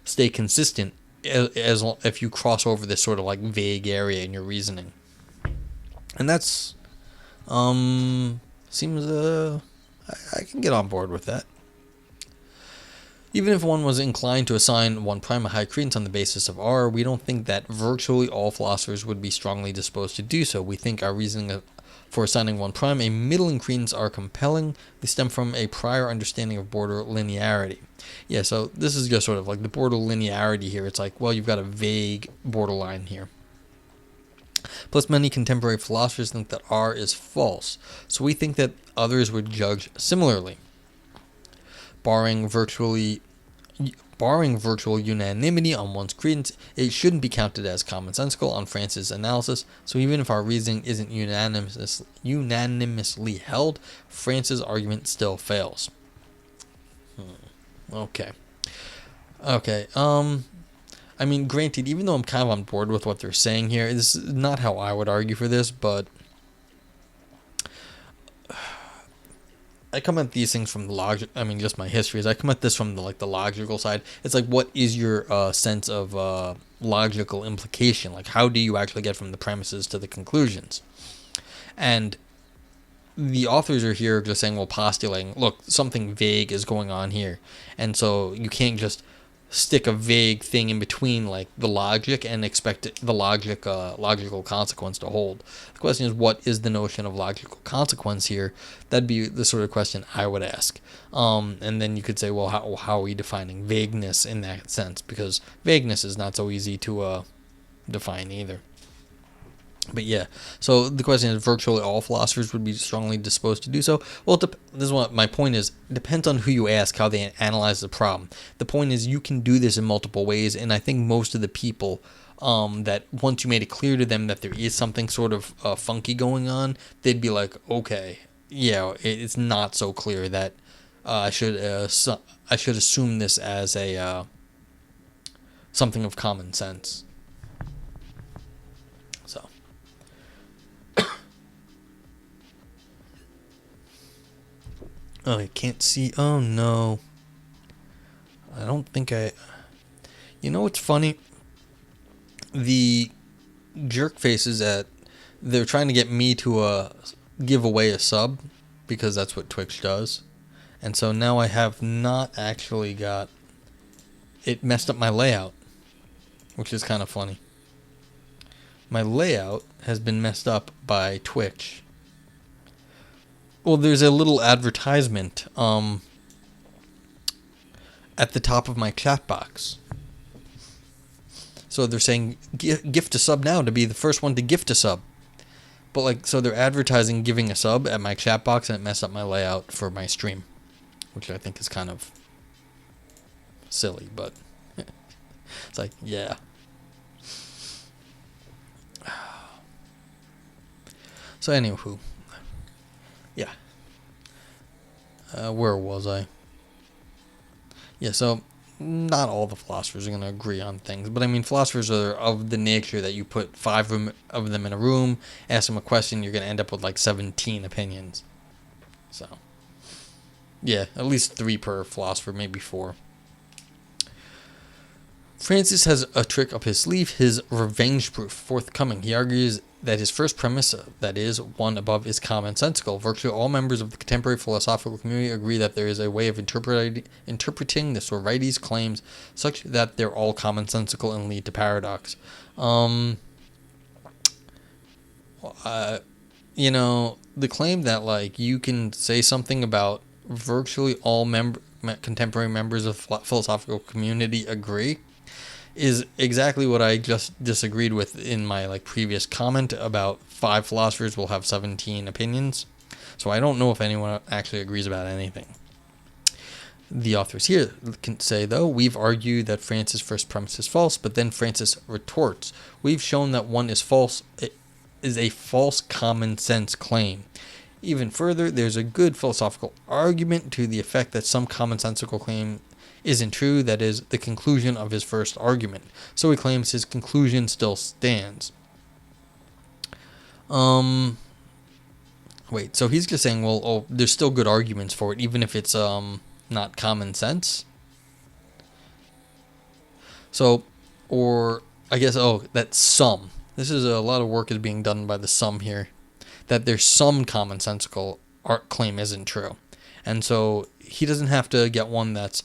Speaker 1: stay consistent as if you cross over this sort of vague area in your reasoning, and that's seems I can get on board with that. Even if one was inclined to assign 1 prime a high credence on the basis of R, we don't think that virtually all philosophers would be strongly disposed to do so. We think our reasoning for assigning 1 prime a middling credence are compelling. They stem from a prior understanding of border linearity. Yeah, so this is just sort of the border linearity here. It's well, you've got a vague borderline here. Plus, many contemporary philosophers think that R is false, so we think that others would judge similarly. Barring virtual unanimity on one's credence, it shouldn't be counted as commonsensical on Francis' analysis, so even if our reasoning isn't unanimously held, Francis' argument still fails. Okay. I mean, granted, even though I'm kind of on board with what they're saying here, this is not how I would argue for this, but I come at these things from the logic. I mean, just my history is I come at this from the logical side. It's what is your sense of logical implication? How do you actually get from the premises to the conclusions? And the authors are here just saying, well, postulating, look, something vague is going on here. And so you can't just stick a vague thing in between, like the logic, and expect the logical consequence to hold. The question is, what is the notion of logical consequence here? That'd be the sort of question I would ask. And then you could say, well, how are we defining vagueness in that sense? Because vagueness is not so easy to define either. But yeah, so the question is, virtually all philosophers would be strongly disposed to do so. Well, this is what my point is. It depends on who you ask, how they analyze the problem. The point is, you can do this in multiple ways, and I think most of the people that once you made it clear to them that there is something sort of funky going on, they'd be like, okay, yeah, it's not so clear that I should assume this as a something of common sense. So. Oh, I can't see. Oh, no. I don't think I... You know what's funny? The jerk faces they're trying to get me to give away a sub, because that's what Twitch does. And so now I have not actually got... It messed up my layout, which is kind of funny. My layout has been messed up by Twitch. Well, there's a little advertisement at the top of my chat box. So they're saying, gift a sub now to be the first one to gift a sub. But so they're advertising giving a sub at my chat box, and it messed up my layout for my stream, which I think is kind of silly, but it's like, yeah. So anywho. Yeah. Where was I? Yeah, so not all the philosophers are going to agree on things. But I mean, philosophers are of the nature that you put 5 of them in a room, ask them a question, you're going to end up with 17 opinions. So, yeah, at least 3 per philosopher, maybe 4. Francis has a trick up his sleeve, his revenge proof forthcoming. He argues that his first premise, that is, one above, is commonsensical. Virtually all members of the contemporary philosophical community agree that there is a way of interpreting the Sorites claims such that they're all commonsensical and lead to paradox. The claim that, you can say something about virtually all contemporary members of the philosophical community agree is exactly what I just disagreed with in my previous comment about 5 philosophers will have 17 opinions. So I don't know if anyone actually agrees about anything. The authors here can say, though, we've argued that Francis' first premise is false, but then Francis retorts, we've shown that one is false. It is a false common sense claim. Even further, there's a good philosophical argument to the effect that some commonsensical claim isn't true, that is, the conclusion of his first argument. So he claims his conclusion still stands. Wait, so he's just saying, well, there's still good arguments for it, even if it's not common sense? So, or, I guess, that's some. This is a lot of work is being done by the some here. That there's some commonsensical claim isn't true. And so he doesn't have to get one that's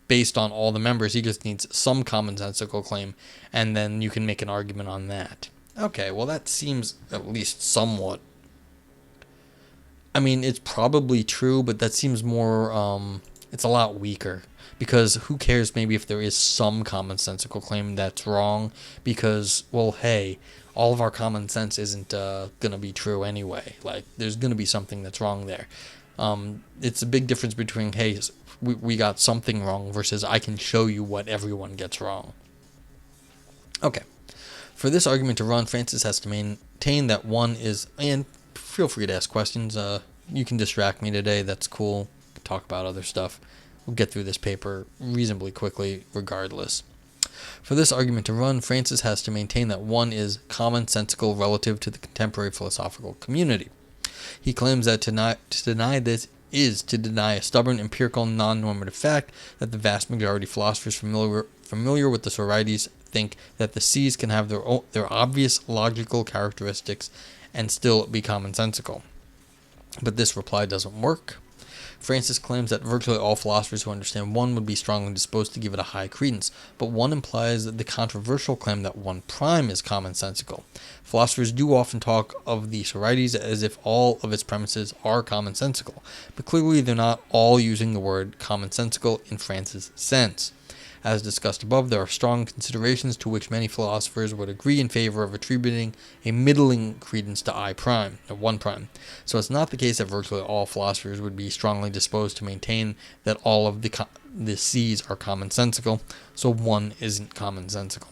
Speaker 1: based on all the members. He just needs some commonsensical claim, and then you can make an argument on that. Okay, well, that seems at least somewhat. I mean, it's probably true, but that seems more, it's a lot weaker. Because who cares maybe if there is some commonsensical claim that's wrong, because, well, hey, all of our common sense isn't going to be true anyway. There's going to be something that's wrong there. It's a big difference between, hey, we got something wrong versus I can show you what everyone gets wrong. Okay. For this argument to run, Francis has to maintain that one is, and feel free to ask questions. You can distract me today. That's cool. Talk about other stuff. We'll get through this paper reasonably quickly regardless. For this argument to run, Francis has to maintain that one is commonsensical relative to the contemporary philosophical community. He claims that to deny this is to deny a stubborn, empirical, non-normative fact that the vast majority of philosophers familiar with the Sorites think that the seas can have their obvious logical characteristics and still be commonsensical. But this reply doesn't work. Francis claims that virtually all philosophers who understand 1 would be strongly disposed to give it a high credence, but 1 implies the controversial claim that 1 prime is commonsensical. Philosophers do often talk of the Sorites as if all of its premises are commonsensical, but clearly they're not all using the word commonsensical in Francis' sense. As discussed above, there are strong considerations to which many philosophers would agree in favor of attributing a middling credence to I prime, or 1 prime. So it's not the case that virtually all philosophers would be strongly disposed to maintain that all of the C's are commonsensical, so 1 isn't commonsensical.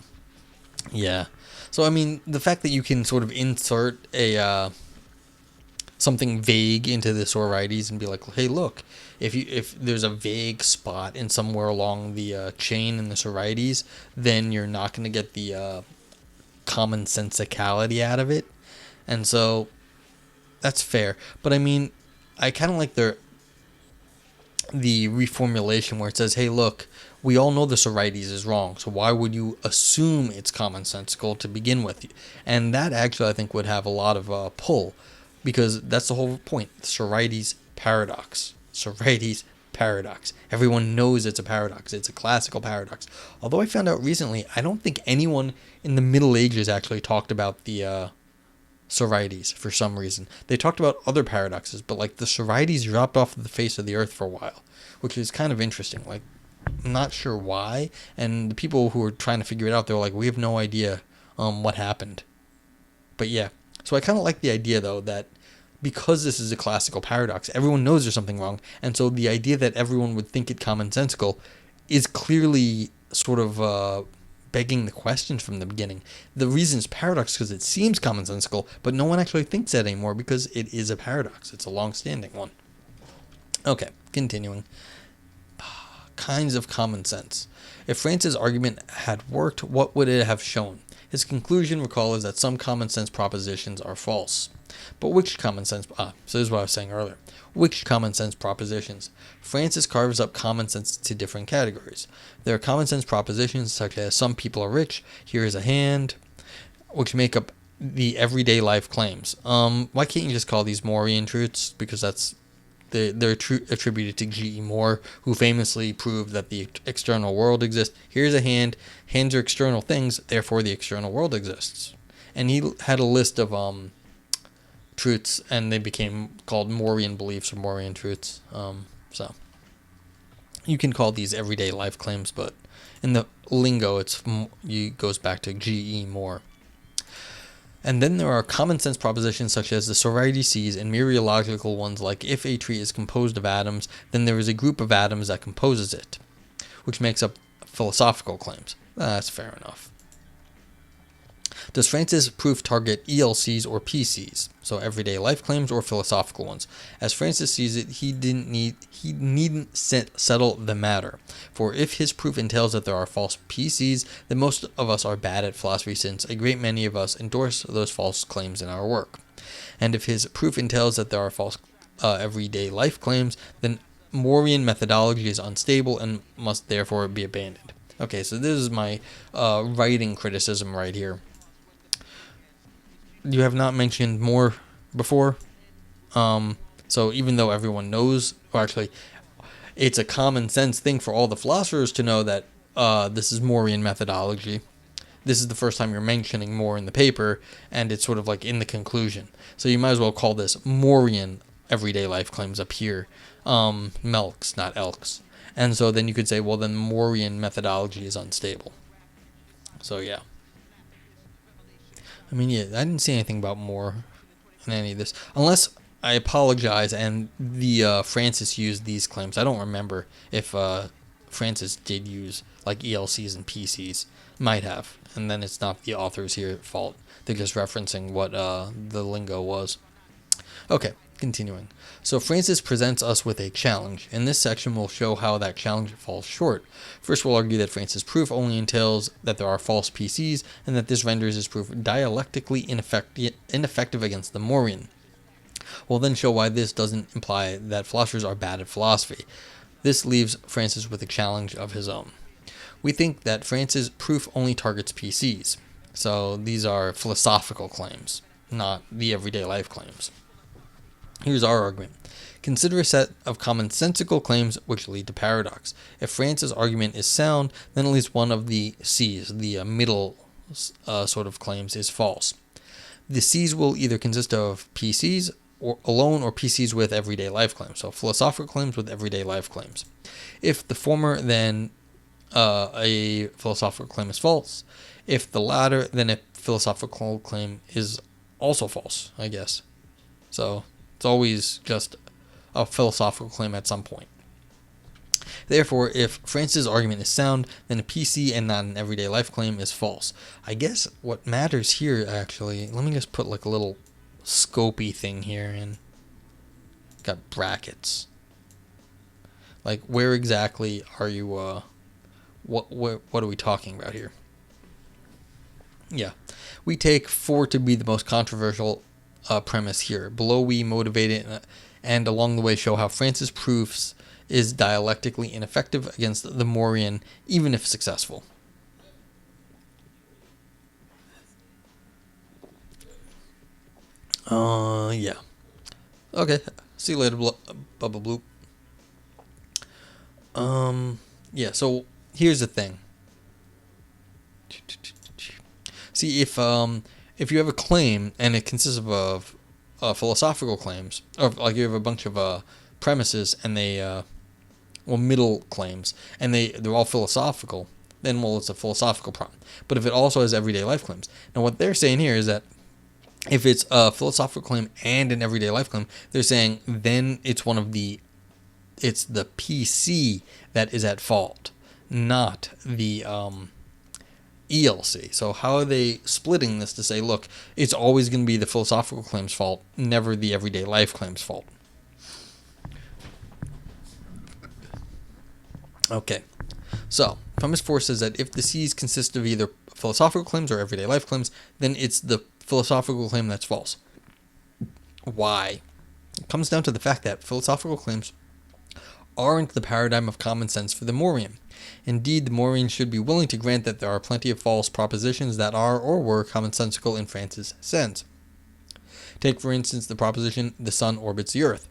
Speaker 1: Yeah. So, I mean, the fact that you can sort of insert a something vague into the Sorites and be like, hey, look, if there's a vague spot in somewhere along the chain in the Sorites, then you're not going to get the commonsensicality out of it. And so that's fair. But I mean, I kind of like the reformulation where it says, hey, look, we all know the Sorites is wrong, so why would you assume it's commonsensical to begin with? And that actually, I think, would have a lot of pull, because that's the whole point. The Sorites paradox. Sorites paradox. Everyone knows it's a paradox. It's a classical paradox. Although I found out recently, I don't think anyone in the Middle Ages actually talked about the Sorites for some reason. They talked about other paradoxes, but like the Sorites dropped off the face of the earth for a while, which is kind of interesting. Like, I'm not sure why, and the people who were trying to figure it out, they're like, we have no idea what happened. But yeah, so I kind of like the idea, though, that because this is a classical paradox, everyone knows there's something wrong, and so the idea that everyone would think it commonsensical is clearly sort of begging the questions from the beginning. The reason it's paradox because it seems commonsensical, but no one actually thinks that anymore because it is a paradox. It's a long-standing one. Okay, continuing. Kinds of common sense. If Francis' argument had worked, what would it have shown? His conclusion, recall, is that some common sense propositions are false. But which common sense... so this is what I was saying earlier. Which common sense propositions? Francis carves up common sense into different categories. There are common sense propositions such as some people are rich, here is a hand, which make up the everyday life claims. Why can't you just call these Morean truths? Because they're attributed to G.E. Moore, who famously proved that the external world exists. Here's a hand. Hands are external things, therefore the external world exists. And he had a list of truths, and they became called Morean beliefs or Morean truths. So you can call these everyday life claims, but in the lingo, it goes back to G.E. Moore. And then there are common sense propositions such as the Sorites and mereological ones like if a tree is composed of atoms, then there is a group of atoms that composes it, which makes up philosophical claims. That's fair enough. Does Francis' proof target ELCs or PCs, so everyday life claims or philosophical ones? As Francis sees it, he needn't settle the matter. For if his proof entails that there are false PCs, then most of us are bad at philosophy, since a great many of us endorse those false claims in our work. And if his proof entails that there are false everyday life claims, then Morean methodology is unstable and must therefore be abandoned. Okay, so this is my writing criticism right here. You have not mentioned Moore before. So even though everyone knows, or actually, it's a common sense thing for all the philosophers to know that this is Morean methodology. This is the first time you're mentioning Moore in the paper, and it's sort of like in the conclusion. So you might as well call this Morean everyday life claims up here. Melks, not Elks. And so then you could say, well, then Morean methodology is unstable. So yeah. I mean, yeah, I didn't see anything about Moore in any of this. Unless, I apologize, and the Francis used these claims. I don't remember if Francis did use, like, ELCs and PCs. Might have. And then it's not the authors here at fault. They're just referencing what the lingo was. Okay, continuing. So Francis presents us with a challenge. In this section, we'll show how that challenge falls short. First, we'll argue that Francis' proof only entails that there are false PCs, and that this renders his proof dialectically ineffective against the Morean. We'll then show why this doesn't imply that philosophers are bad at philosophy. This leaves Francis with a challenge of his own. We think that Francis' proof only targets PCs. So these are philosophical claims. not the everyday life claims. Here's our argument. Consider a set of commonsensical claims which lead to paradox. If France's argument is sound, then at least one of the C's, the middle sort of claims, is false. The C's will either consist of PCs or alone or PCs with everyday life claims. So philosophical claims with everyday life claims. If the former, then a philosophical claim is false. If the latter, then a philosophical claim is also false, I guess. So it's always just a philosophical claim at some point. Therefore, if France's argument is sound, then a PC and not an everyday life claim is false. I guess what matters here, actually, let me just put like a little scopy thing here and got brackets. Like, where exactly are you, what are we talking about here? Yeah. We take 4 to be the most controversial premise here. Below we motivate it and along the way show how France's proofs is dialectically ineffective against the Morean, even if successful. Yeah. Okay. See you later, Bubba Bloop. Yeah, so here's the thing. See, if you have a claim and it consists of philosophical claims, or like you have a bunch of premises and they middle claims, and they're all philosophical, then it's a philosophical problem. But if it also has everyday life claims, now what they're saying here is that if it's a philosophical claim and an everyday life claim, they're saying then it's the PC that is at fault, not the ELC. So how are they splitting this to say, look, it's always going to be the philosophical claim's fault, never the everyday life claim's fault? Okay, so premise 4 says that if the C's consist of either philosophical claims or everyday life claims, then it's the philosophical claim that's false. Why? It comes down to the fact that philosophical claims aren't the paradigm of common sense for the Morean. Indeed, the Morean should be willing to grant that there are plenty of false propositions that are or were commonsensical in France's sense. Take, for instance, the proposition, the sun orbits the earth.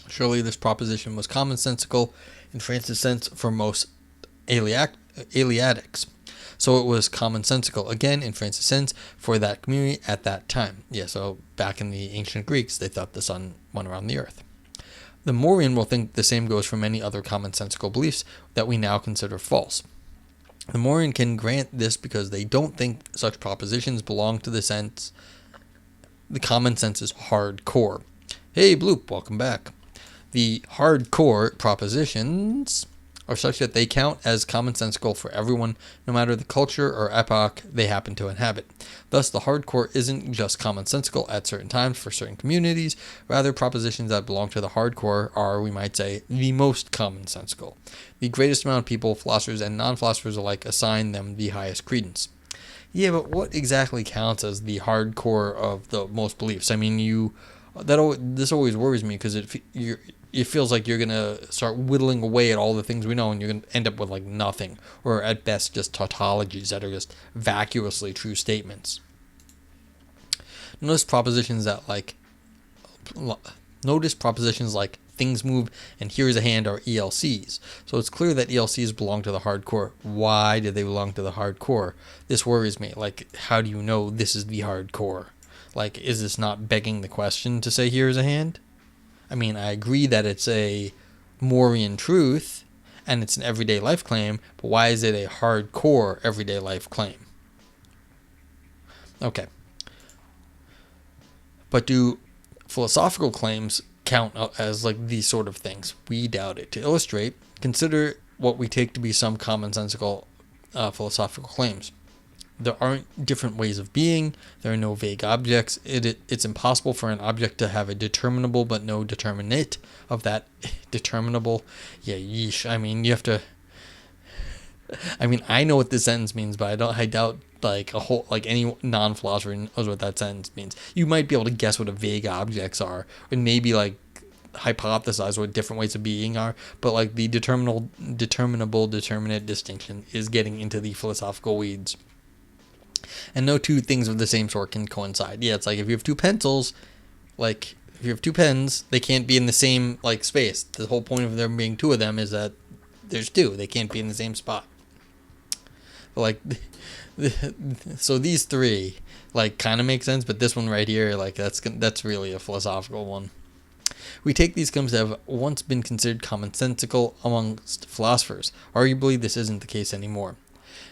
Speaker 1: Surely this proposition was commonsensical in France's sense for most Eleatics. So it was commonsensical again in France's sense for that community at that time. Yeah, so back in the ancient Greeks, they thought the sun went around the earth. The Morean will think the same goes for many other commonsensical beliefs that we now consider false. The Morean can grant this because they don't think such propositions belong to the sense. The common sense is hardcore. Hey, Bloop, welcome back. The hardcore propositions are such that they count as commonsensical for everyone, no matter the culture or epoch they happen to inhabit. Thus, the hardcore isn't just commonsensical at certain times for certain communities. Rather, propositions that belong to the hardcore are, we might say, the most commonsensical. The greatest amount of people, philosophers and non-philosophers alike, assign them the highest credence. Yeah, but what exactly counts as the hardcore of the most beliefs? I mean, this always worries me because it feels like you're going to start whittling away at all the things we know and you're going to end up with like nothing, or at best just tautologies that are just vacuously true statements. Notice propositions like things move and here's a hand are ELCs. So it's clear that ELCs belong to the hardcore. Why do they belong to the hardcore? This worries me. Like, how do you know this is the hardcore? Like, is this not begging the question to say here's a hand? I mean, I agree that it's a Morean truth and it's an everyday life claim, but why is it a hardcore everyday life claim? Okay. But do philosophical claims count as like these sort of things? We doubt it. To illustrate, consider what we take to be some commonsensical philosophical claims. There aren't different ways of being. There are no vague objects. It's impossible for an object to have a determinable but no determinate of that determinable. Yeah, yeesh. I mean, you have to. I mean, I know what this sentence means, but I doubt any non-philosopher knows what that sentence means. You might be able to guess what a vague objects are, and maybe like hypothesize what different ways of being are, but like the determinable, determinate distinction is getting into the philosophical weeds. And no two things of the same sort can coincide. Yeah, it's like if you have two pencils, like if you have two pens, they can't be in the same like space. The whole point of there being two of them is that there's two. They can't be in the same spot. But like, so these three like kind of make sense, but this one right here, like that's really a philosophical one. We take these claims that have once been considered commonsensical amongst philosophers. Arguably, this isn't the case anymore.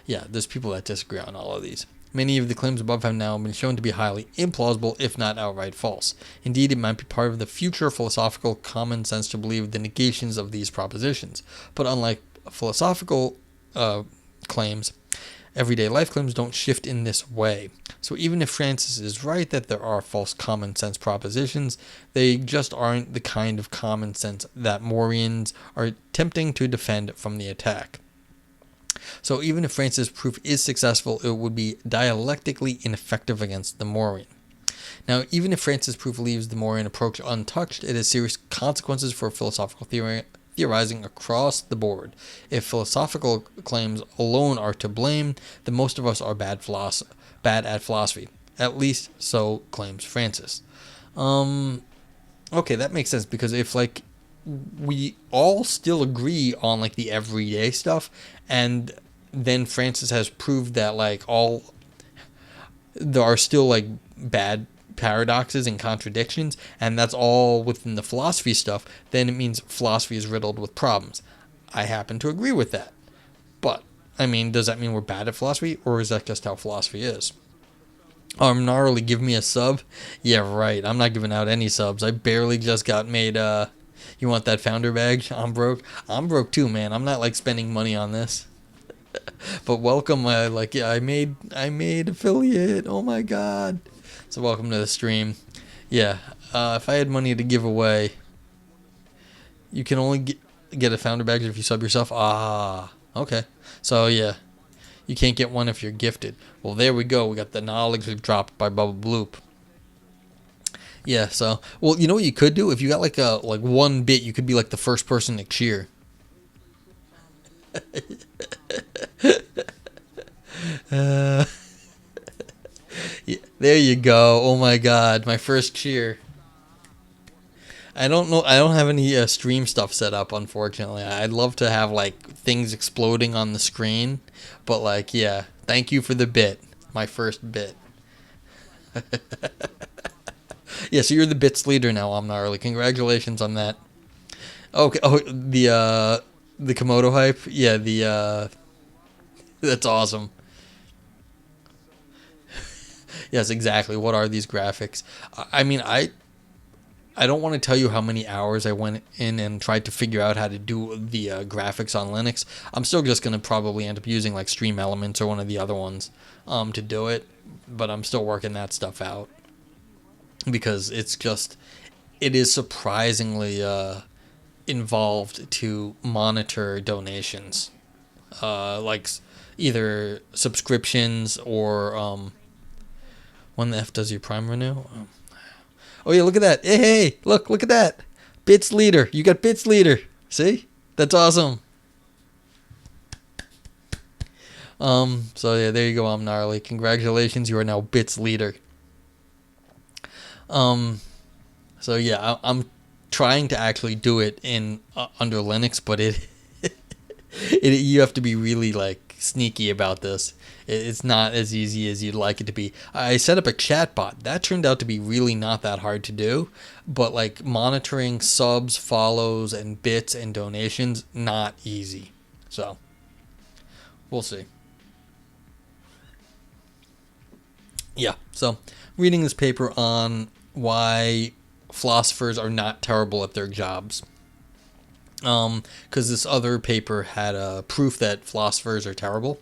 Speaker 1: Yeah, there's people that disagree on all of these. Many of the claims above have now been shown to be highly implausible, if not outright false. Indeed, it might be part of the future philosophical common sense to believe the negations of these propositions. But unlike philosophical claims, everyday life claims don't shift in this way. So even if Francis is right that there are false common sense propositions, they just aren't the kind of common sense that Moreans are attempting to defend from the attack. So even if Francis' proof is successful, it would be dialectically ineffective against the Morean. Now, even if Francis' proof leaves the Morean approach untouched, it has serious consequences for philosophical theorizing across the board. If philosophical claims alone are to blame, then most of us are bad at philosophy. At least so claims Francis. Okay, that makes sense, because if like we all still agree on like the everyday stuff, and then Francis has proved that like there are still like bad paradoxes and contradictions, and that's all within the philosophy stuff, then it means philosophy is riddled with problems. I happen to agree with that. But, I mean, does that mean we're bad at philosophy, or is that just how philosophy is? Gnarly, give me a sub? Yeah, right. I'm not giving out any subs. I barely just got made, you want that founder badge? I'm broke. I'm broke too, man. I'm not, like, spending money on this. But welcome, I made affiliate. Oh my god. So welcome to the stream. Yeah, if I had money to give away, you can only get a founder badge if you sub yourself. Ah, okay. So yeah, you can't get one if you're gifted. Well, there we go. We got the knowledge dropped by Bubba Bloop. Yeah. So, well, you know what you could do if you got like one bit, you could be like the first person to cheer. Yeah, there you go. Oh my god, my first cheer. I don't know. I don't have any stream stuff set up, unfortunately. I'd love to have like things exploding on the screen, but like, yeah. Thank you for the bit. My first bit. Yeah, so you're the bits leader now, Gnarly. Congratulations on that. Okay. Oh, the Komodo hype. Yeah, that's awesome. Yes, exactly. What are these graphics? I mean, I don't want to tell you how many hours I went in and tried to figure out how to do the graphics on Linux. I'm still just going to probably end up using like Stream Elements or one of the other ones to do it. But I'm still working that stuff out. Because it is surprisingly involved to monitor donations. Like either subscriptions or when the F does your Prime renew. Oh yeah, look at that. Hey, look at that. Bits leader. You got Bits leader. See? That's awesome. So yeah, there you go, Gnarly. Congratulations, you are now Bits leader. So yeah, I'm trying to actually do it in under Linux, but you have to be really like sneaky about this. It's not as easy as you'd like it to be. I set up a chat bot. That turned out to be really not that hard to do, but like monitoring subs, follows, and bits and donations, not easy. So, we'll see. Yeah, so reading this paper on why philosophers are not terrible at their jobs. Because this other paper had proof that philosophers are terrible.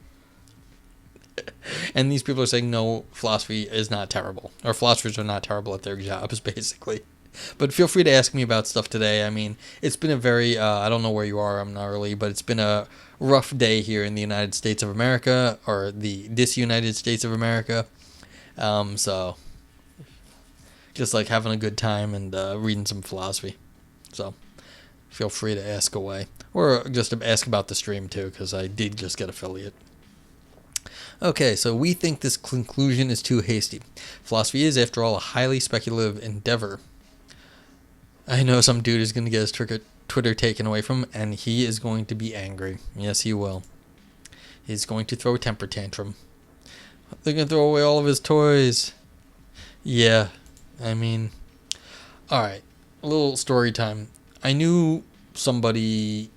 Speaker 1: And these people are saying, no, philosophy is not terrible. Or philosophers are not terrible at their jobs, basically. But feel free to ask me about stuff today. I mean, it's been a very, I don't know where you are, I'm not really, but it's been a rough day here in the United States of America, or this United States of America. So, just like having a good time and reading some philosophy. So, feel free to ask away. Or just ask about the stream, too, because I did just get affiliate. Okay, so we think this conclusion is too hasty. Philosophy is, after all, a highly speculative endeavor. I know some dude is going to get his Twitter taken away from him, and he is going to be angry. Yes, he will. He's going to throw a temper tantrum. They're going to throw away all of his toys. Yeah, I mean, alright, a little story time. I knew somebody.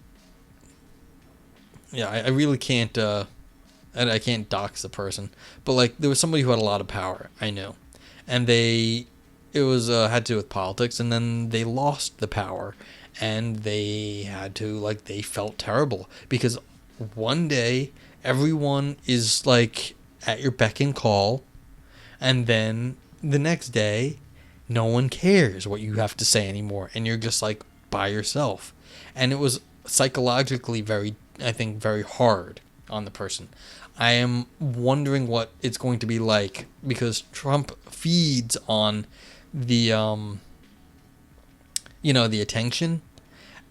Speaker 1: Yeah, I really can't. I can't dox the person, but like there was somebody who had a lot of power. I knew, and it was had to do with politics, and then they lost the power, and they had to like they felt terrible because one day everyone is like at your beck and call, and then the next day no one cares what you have to say anymore, and you're just like by yourself, and it was psychologically very, I think, very hard on the person. I am wondering what it's going to be like because Trump feeds on the the attention,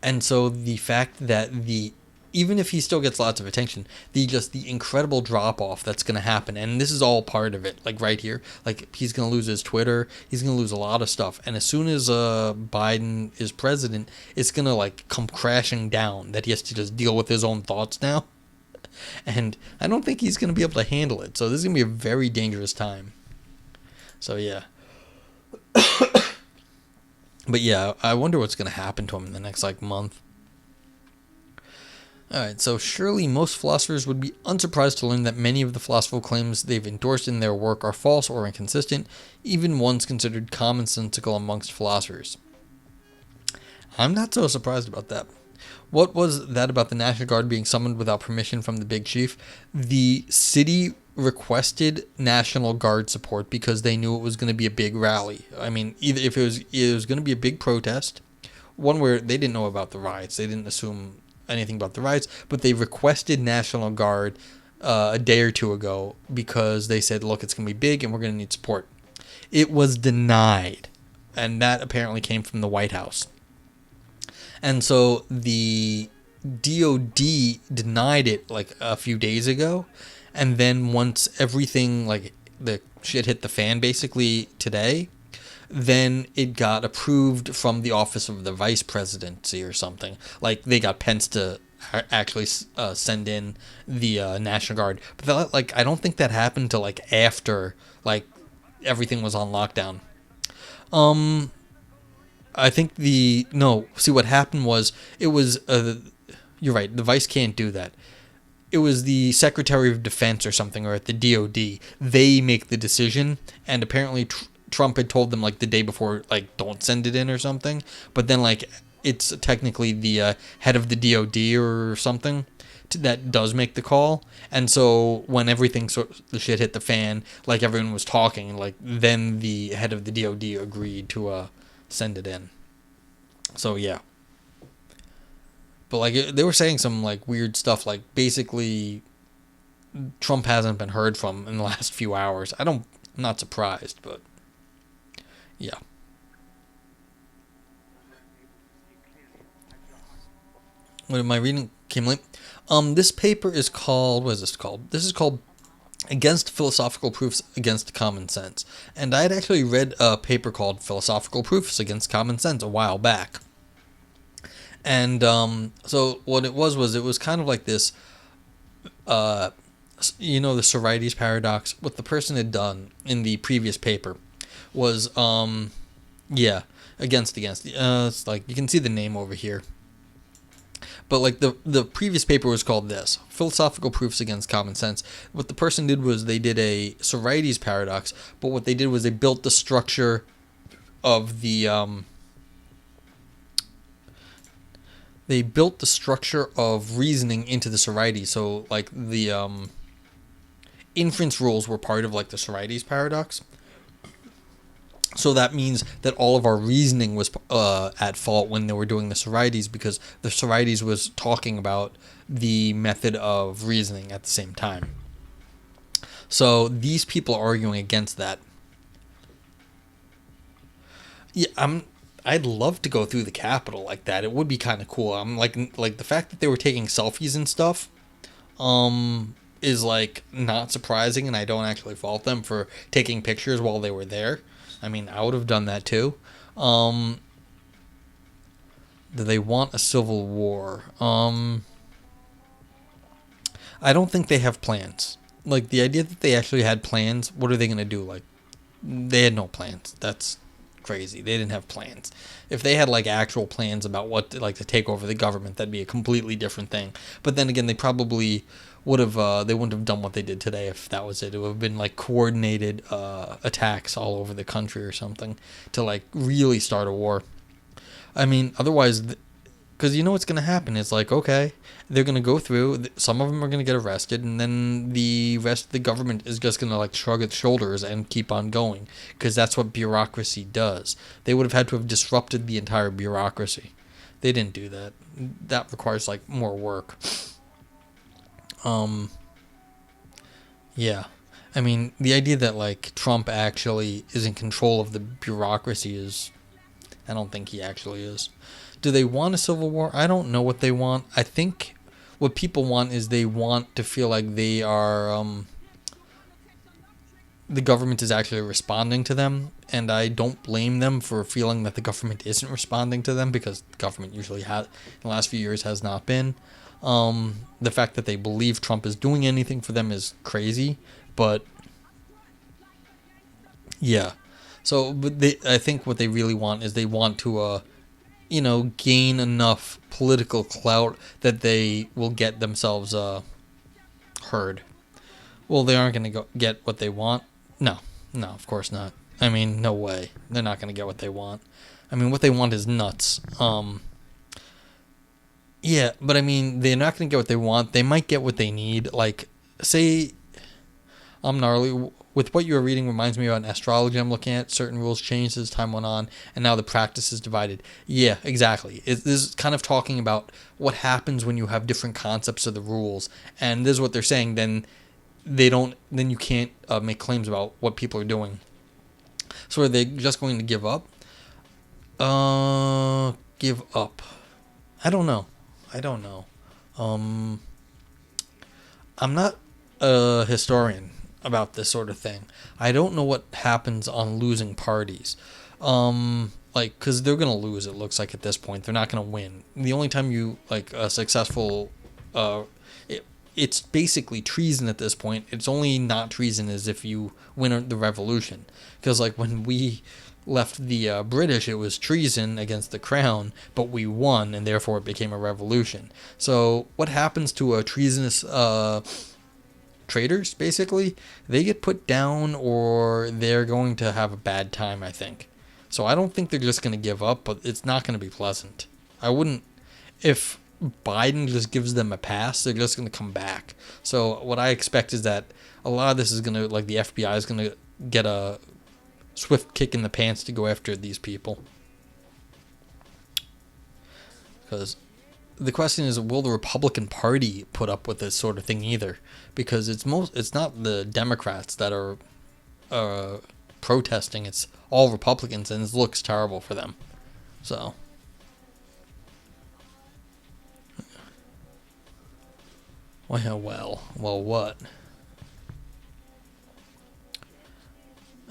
Speaker 1: and so the fact that the even if he still gets lots of attention, the incredible drop off that's going to happen, and this is all part of it. Like right here, like he's going to lose his Twitter, he's going to lose a lot of stuff, and as soon as Biden is president, it's going to like come crashing down. That he has to just deal with his own thoughts now, and I don't think he's going to be able to handle it. So this is going to be a very dangerous time. So yeah. But yeah, I wonder what's going to happen to him in the next like month. Alright, so surely most philosophers would be unsurprised to learn that many of the philosophical claims they've endorsed in their work are false or inconsistent, even ones considered commonsensical amongst philosophers. I'm not so surprised about that. What was that about the National Guard being summoned without permission from the big chief? The city requested National Guard support because they knew it was going to be a big rally. I mean, either if it was going to be a big protest, one where they didn't know about the riots, they didn't assume anything about the riots, but they requested National Guard a day or two ago because they said, look, it's going to be big and we're going to need support. It was denied, and that apparently came from the White House. And so the DOD denied it like a few days ago, and then once everything, like the shit hit the fan basically today, then it got approved from the office of the vice presidency or something. Like they got Pence to actually send in the National Guard. But that, like I don't think that happened till like after like everything was on lockdown. I think see what happened was it was you're right, the vice can't do that. It was the Secretary of Defense or something, or at the DOD. They make the decision, and apparently Trump had told them like the day before, like don't send it in or something. But then like it's technically the head of the DOD or something that does make the call. And so when the shit hit the fan, like everyone was talking, like then the head of the DOD agreed to send it in. So yeah. But like they were saying some like weird stuff, like basically Trump hasn't been heard from in the last few hours. I'm not surprised, but yeah. What am I reading? Came late. This paper is called. What is this called? This is called Against Philosophical Proofs Against Common Sense. And I had actually read a paper called Philosophical Proofs Against Common Sense a while back. And so what it was kind of like this, the Sorites paradox. What the person had done in the previous paper was, against. It's like you can see the name over here. But like the previous paper was called this, Philosophical Proofs Against Common Sense. What the person did was they did a Sorites paradox, but what they did was they built the structure of the reasoning into the Sorites. So like the inference rules were part of like the Sorites paradox. So that means that all of our reasoning was at fault when they were doing the Sorites, because the Sorites was talking about the method of reasoning at the same time. So these people are arguing against that. Yeah, I'd love to go through the Capitol like that. It would be kind of cool. I'm like the fact that they were taking selfies and stuff. is like not surprising, and I don't actually fault them for taking pictures while they were there. I mean, I would have done that too. Um, do they want a civil war? I don't think they have plans. Like the idea that they actually had plans, what are they going to do? Like they had no plans. That's crazy. They didn't have plans. If they had like actual plans about what to, like to take over the government, that'd be a completely different thing. But then again, they probably would have they wouldn't have done what they did today if that was it. It would have been like coordinated attacks all over the country or something to like really start a war. I mean, otherwise, because you know what's going to happen. It's like, okay, they're going to go through. Some of them are going to get arrested, and then the rest of the government is just going to like shrug its shoulders and keep on going, because that's what bureaucracy does. They would have had to have disrupted the entire bureaucracy. They didn't do that. That requires like more work. Yeah. I mean, the idea that like Trump actually is in control of the bureaucracy is, I don't think he actually is. Do they want a civil war? I don't know what they want. I think what people want is they want to feel like they are the government is actually responding to them, and I don't blame them for feeling that the government isn't responding to them, because the government usually has in the last few years has not been. The fact that they believe Trump is doing anything for them is crazy, but yeah. So, but I think what they really want is they want to gain enough political clout that they will get themselves heard. Well, they aren't going to go get what they want. No, no, of course not. I mean, no way. They're not going to get what they want. I mean, what they want is nuts. Yeah, but I mean, they're not going to get what they want. They might get what they need. Like, say, I'm gnarly. With what you were reading reminds me of an astrology I'm looking at. Certain rules changed as time went on, and now the practice is divided. Yeah, exactly. This is kind of talking about what happens when you have different concepts of the rules, and this is what they're saying. Then they don't. Then you can't make claims about what people are doing. So are they just going to give up? Give up. I don't know. I don't know. Um, I'm not a historian about this sort of thing. I don't know what happens on losing parties. Like, because they're going to lose, it looks like at this point. They're not going to win. The only time you, like, a successful. It's basically treason at this point. It's only not treason as if you win the revolution. Because, like, when we left the British, it was treason against the crown, but we won, and therefore it became a revolution. So, what happens to a treasonous traitors, basically? They get put down, or they're going to have a bad time, I think. So, I don't think they're just going to give up, but it's not going to be pleasant. I wouldn't. If Biden just gives them a pass, they're just going to come back. So, what I expect is that a lot of this is going to, like, the FBI is going to get a swift kick in the pants to go after these people. Because the question is, will the Republican Party put up with this sort of thing either? Because it's not the Democrats that are protesting, it's all Republicans, and it looks terrible for them. So, well, what?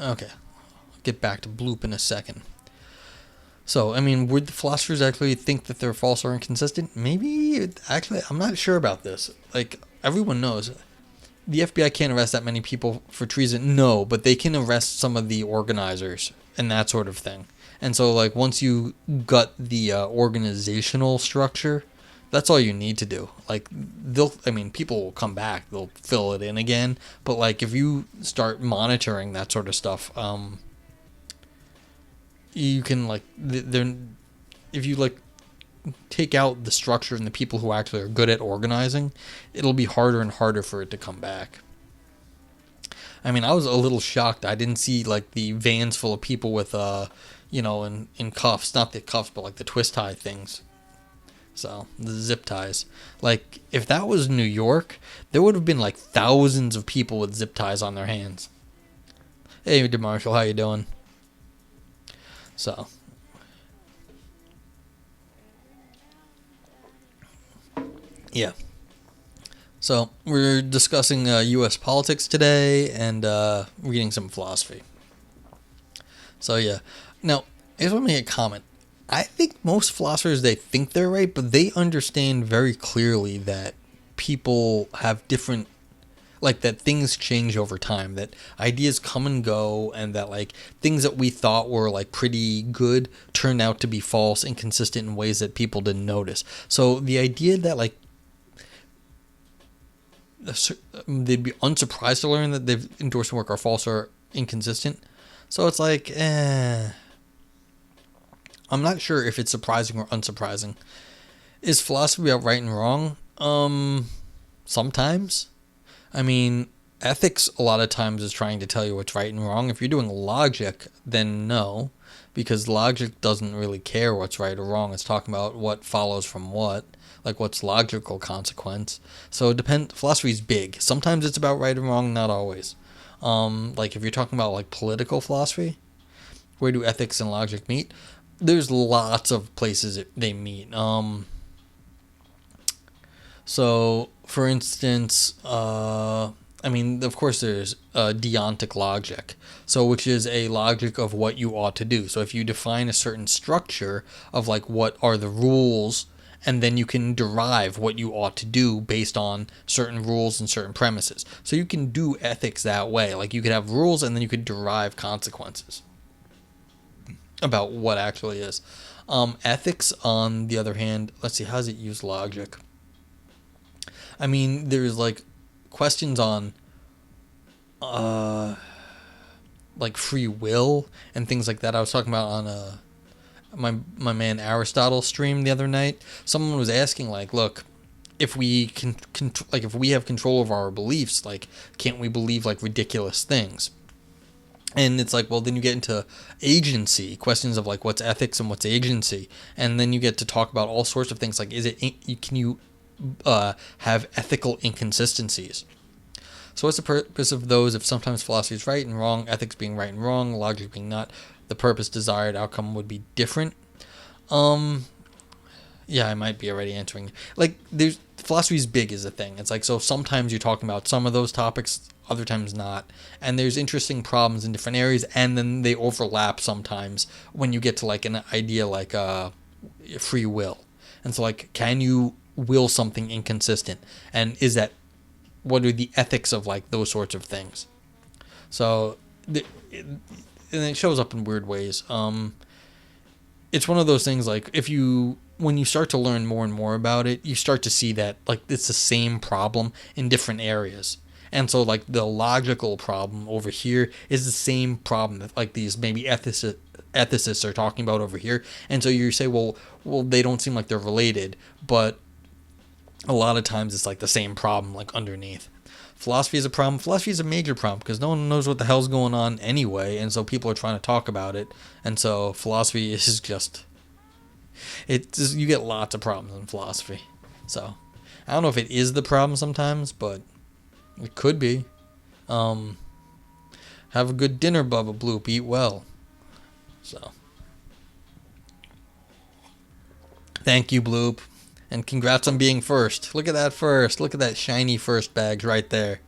Speaker 1: Okay, I'll get back to Bloop in a second. So, I mean, would the philosophers actually think that they're false or inconsistent? Maybe. Actually, I'm not sure about this. Like, everyone knows the FBI can't arrest that many people for treason. No, but they can arrest some of the organizers and that sort of thing. And so, like, once you gut the organizational structure, that's all you need to do. Like, people will come back, they'll fill it in again. But, like, if you start monitoring that sort of stuff, you can, like, if you, like, take out the structure and the people who actually are good at organizing, it'll be harder and harder for it to come back. I mean, I was a little shocked. I didn't see, like, the vans full of people with, in cuffs. Not the cuffs, but, like, the twist tie things. So, the zip ties. Like, if that was New York, there would have been, like, thousands of people with zip ties on their hands. Hey, DeMarshall, how you doing? So, yeah. So we're discussing U.S. politics today and reading some philosophy. So yeah, now I just want to make a comment. I think most philosophers, they think they're right, but they understand very clearly that people have different, like, that things change over time, that ideas come and go, and that like things that we thought were like pretty good turned out to be false, inconsistent in ways that people didn't notice. So the idea that like they'd be unsurprised to learn that they've endorsed work are false or inconsistent. So it's like, I'm not sure if it's surprising or unsurprising. Is philosophy about right and wrong? Sometimes. I mean, ethics a lot of times is trying to tell you what's right and wrong. If you're doing logic, then no, because logic doesn't really care what's right or wrong. It's talking about what follows from what, like what's logical consequence. So philosophy's big. Sometimes it's about right and wrong, not always. Like if you're talking about like political philosophy, where do ethics and logic meet? There's lots of places they meet. So, for instance, I mean, of course, there's deontic logic, so which is a logic of what you ought to do. So, if you define a certain structure of like what are the rules, and then you can derive what you ought to do based on certain rules and certain premises. So, you can do ethics that way. Like, you could have rules, and then you could derive consequences about what actually is. Ethics, on the other hand, let's see, how does it use logic? I mean, there's like questions on like free will and things like that. I was talking about on my man Aristotle's stream the other night. Someone was asking like, look, if we can like if we have control of our beliefs, like can't we believe like ridiculous things? And it's like, well, then you get into agency, questions of like what's ethics and what's agency, and then you get to talk about all sorts of things like, can you have ethical inconsistencies? So what's the purpose of those if sometimes philosophy is right and wrong, ethics being right and wrong, logic being not, the purpose, desired outcome would be different? Yeah, I might be already answering. Like, there's philosophy's big is a thing. It's like, so sometimes you're talking about some of those topics, other times not. And there's interesting problems in different areas, and then they overlap sometimes when you get to like an idea like free will. And so like, can you will something inconsistent? And is that, what are the ethics of like those sorts of things? So, and it shows up in weird ways. It's one of those things like when you start to learn more and more about it, you start to see that like it's the same problem in different areas. And so like the logical problem over here is the same problem that like these maybe ethicists are talking about over here. And so you say, well, they don't seem like they're related, but a lot of times it's like the same problem like underneath. Philosophy is a problem. Philosophy is a major problem because no one knows what the hell's going on anyway, and so people are trying to talk about it. And so philosophy is just, you get lots of problems in philosophy. So I don't know if it is the problem sometimes, but it could be. Have a good dinner, Bubba Bloop. Eat well. So thank you, Bloop. And congrats on being first. Look at that first. Look at that shiny first badge right there.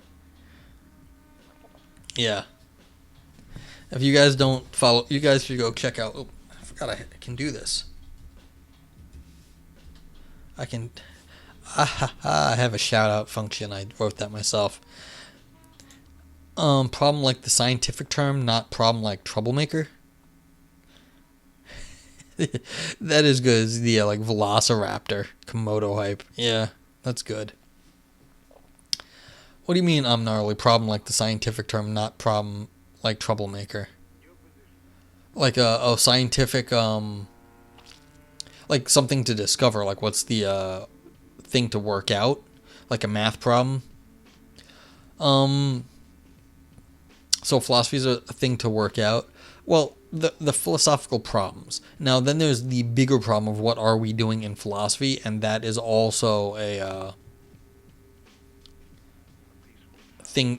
Speaker 1: Yeah. If you guys don't follow, you guys should go check out. Oh, I forgot I can do this. I can. I have a shout out function. I wrote that myself. Problem like the scientific term, not problem like troublemaker. That is good. It's the like Velociraptor Komodo hype. Yeah, that's good. What do you mean I'm gnarly? Problem like the scientific term, not problem like troublemaker. Like a scientific like something to discover. Like what's the thing to work out? Like a math problem. So philosophy is a thing to work out. Well, the philosophical problems. Now, then there's the bigger problem of what are we doing in philosophy, and that is also a thing.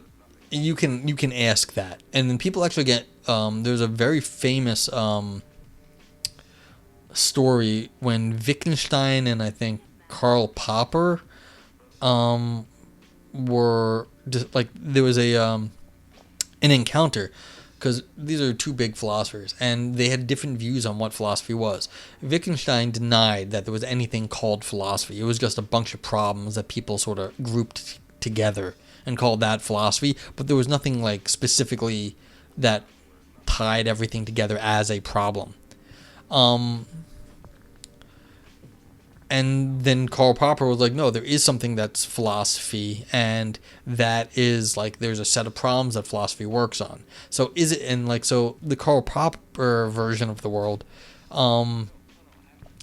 Speaker 1: You can ask that, and then people actually get. There's a very famous story when Wittgenstein and I think Karl Popper were just like there was an encounter, because these are two big philosophers and they had different views on what philosophy was. Wittgenstein denied that there was anything called philosophy. It was just a bunch of problems that people sort of grouped together and called that philosophy, but there was nothing like specifically that tied everything together as a problem. And then Karl Popper was like, no, there is something that's philosophy, and that is like there's a set of problems that philosophy works on. So is it, and like, so the Karl Popper version of the world,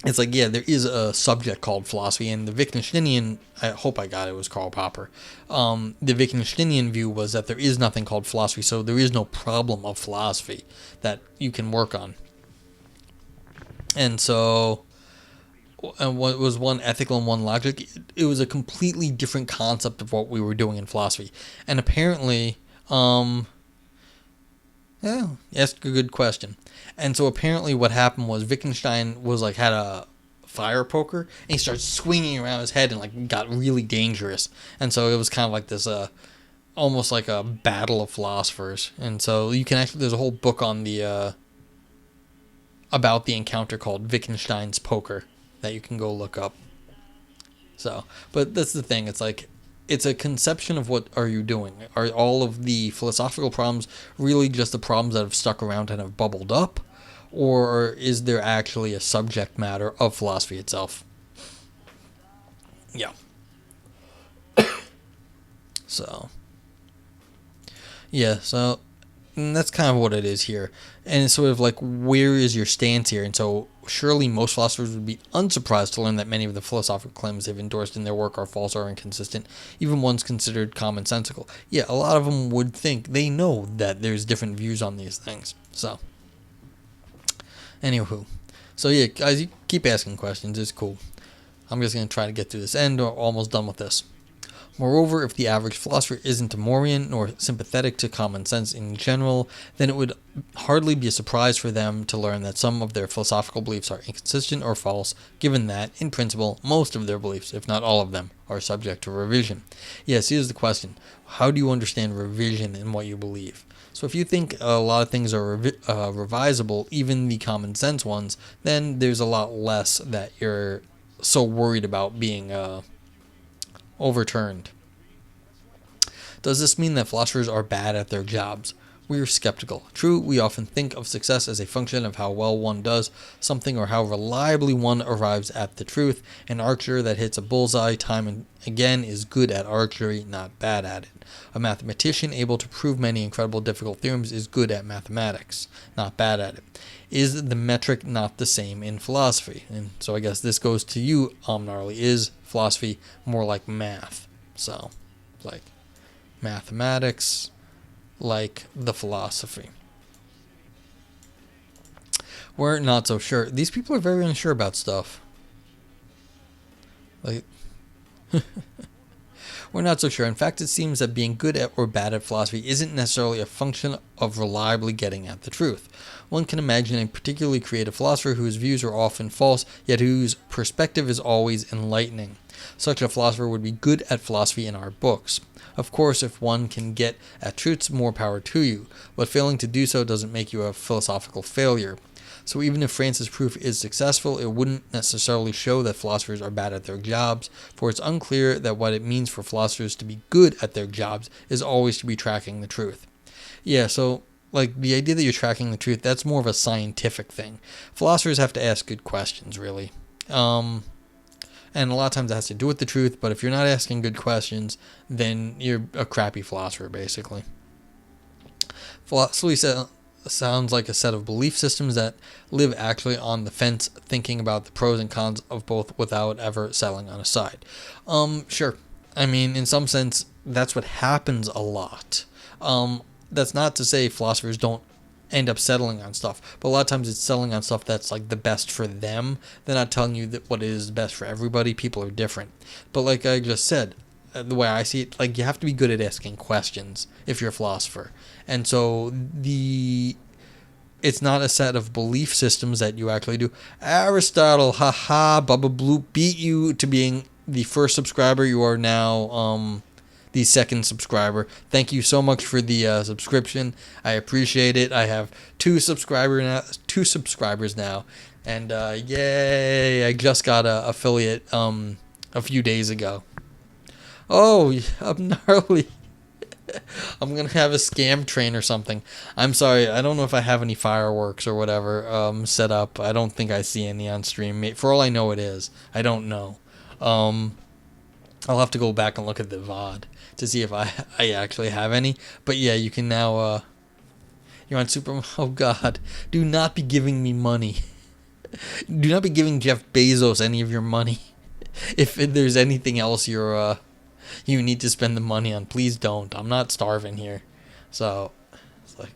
Speaker 1: it's like, yeah, there is a subject called philosophy, and the Wittgensteinian, I hope I got it, was Karl Popper. The Wittgensteinian view was that there is nothing called philosophy, so there is no problem of philosophy that you can work on. And so, and what was one ethical and one logic, it was a completely different concept of what we were doing in philosophy. And apparently, yeah, asked a good question. And so apparently what happened was Wittgenstein was like, had a fire poker, and he started swinging around his head and like got really dangerous. And so it was kind of like this, almost like a battle of philosophers. And so you can actually, there's a whole book on the, about the encounter called Wittgenstein's Poker that you can go look up. So, but that's the thing. It's like, it's a conception of what are you doing. Are all of the philosophical problems really just the problems that have stuck around and have bubbled up? Or is there actually a subject matter of philosophy itself? Yeah. So, yeah, so and that's kind of what it is here. And it's sort of like, where is your stance here? And so surely most philosophers would be unsurprised to learn that many of the philosophical claims they've endorsed in their work are false or inconsistent, even ones considered commonsensical. Yeah, a lot of them would think they know that there's different views on these things. So, anywho. So yeah, guys, you keep asking questions. It's cool. I'm just going to try to get through this end. We're almost done with this. Moreover, if the average philosopher isn't Timorian nor sympathetic to common sense in general, then it would hardly be a surprise for them to learn that some of their philosophical beliefs are inconsistent or false, given that, in principle, most of their beliefs, if not all of them, are subject to revision. Yes, here's the question. How do you understand revision in what you believe? So if you think a lot of things are revisable, even the common sense ones, then there's a lot less that you're so worried about being overturned. Does this mean that philosophers are bad at their jobs? We are skeptical. True, we often think of success as a function of how well one does something or how reliably one arrives at the truth. An archer that hits a bullseye time and again is good at archery, not bad at it. A mathematician able to prove many incredible difficult theorems is good at mathematics, not bad at it. Is the metric not the same in philosophy? And so I guess this goes to you, Gnarly. Is philosophy more like math? So, like mathematics, like the philosophy. We're not so sure. These people are very unsure about stuff. Like, we're not so sure. In fact, it seems that being good at or bad at philosophy isn't necessarily a function of reliably getting at the truth. One can imagine a particularly creative philosopher whose views are often false, yet whose perspective is always enlightening. Such a philosopher would be good at philosophy in our books. Of course, if one can get at truths, more power to you, but failing to do so doesn't make you a philosophical failure. So even if France's proof is successful, it wouldn't necessarily show that philosophers are bad at their jobs, for it's unclear that what it means for philosophers to be good at their jobs is always to be tracking the truth. Yeah, so like the idea that you're tracking the truth, that's more of a scientific thing. Philosophers have to ask good questions, really. And a lot of times that has to do with the truth, but if you're not asking good questions, then you're a crappy philosopher, basically. Philosophy sounds like a set of belief systems that live actually on the fence, thinking about the pros and cons of both without ever settling on a side. Sure. I mean, in some sense, that's what happens a lot. That's not to say philosophers don't end up settling on stuff, but a lot of times it's settling on stuff that's like the best for them. They're not telling you that what is best for everybody. People are different. But like I just said, the way I see it, like you have to be good at asking questions if you're a philosopher. And so it's not a set of belief systems that you actually do. Aristotle, haha, Bubba Bloop beat you to being the first subscriber. You are now the second subscriber. Thank you so much for the subscription. I appreciate it. I have two subscribers now, and yay! I just got a affiliate a few days ago. Oh, I'm gnarly. I'm gonna have a scam train or something. I'm sorry, I don't know if I have any fireworks or whatever set up. I don't think I see any on stream. For all I know, it is. I don't know. I'll have to go back and look at the VOD to see if I actually have any. But yeah, you can now. You're on Super. Oh God! Do not be giving me money. Do not be giving Jeff Bezos any of your money. If there's anything else you need to spend the money on, please don't. I'm not starving here. So, it's like,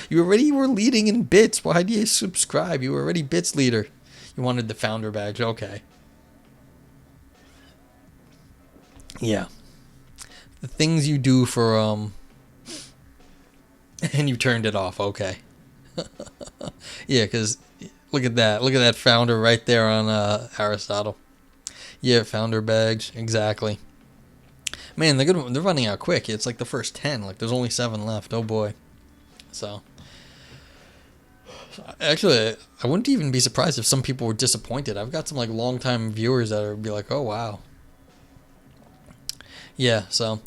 Speaker 1: you already were leading in bits. Why do you subscribe? You were already bits leader. You wanted the founder badge. Okay. Yeah. The things you do for, and you turned it off. Okay. Yeah, because look at that. Look at that founder right there on Aristotle. Yeah, founder badge. Exactly. Man, they're good. They're running out quick. It's like the first 10. Like, there's only 7 left. Oh, boy. So, actually, I wouldn't even be surprised if some people were disappointed. I've got some, like, long-time viewers that would be like, oh, wow. Yeah, so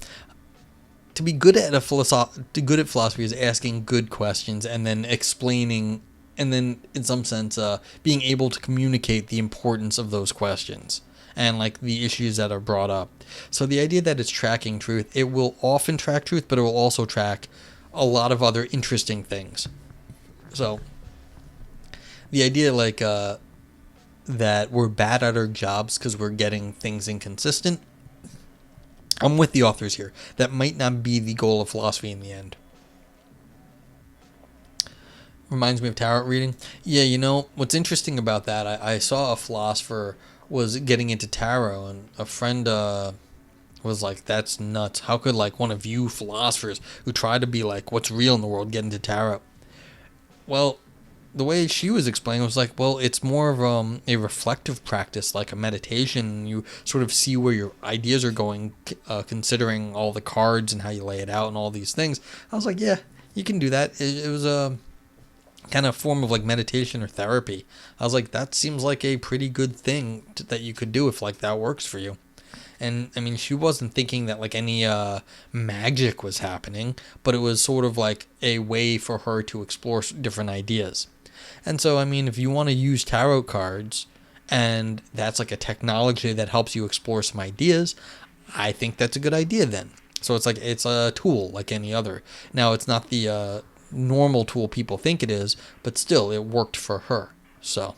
Speaker 1: to be good at philosophy is asking good questions and then explaining, and then in some sense being able to communicate the importance of those questions and like the issues that are brought up. So the idea that it's tracking truth, it will often track truth, but it will also track a lot of other interesting things. So the idea like that we're bad at our jobs because we're getting things inconsistent, I'm with the authors here. That might not be the goal of philosophy in the end. Reminds me of tarot reading. Yeah, you know, what's interesting about that, I saw a philosopher was getting into tarot, and a friend was like, that's nuts. How could, like, one of you philosophers who try to be, like, what's real in the world get into tarot? Well, the way she was explaining was like, well, it's more of a reflective practice, like a meditation. You sort of see where your ideas are going, considering all the cards and how you lay it out and all these things. I was like, yeah, you can do that. It was a kind of form of like meditation or therapy. I was like, that seems like a pretty good thing that you could do if like that works for you. And I mean, she wasn't thinking that like any magic was happening, but it was sort of like a way for her to explore different ideas. And so, I mean, if you want to use tarot cards and that's like a technology that helps you explore some ideas, I think that's a good idea then. So it's like, it's a tool like any other. Now, it's not the normal tool people think it is, but still, it worked for her. So,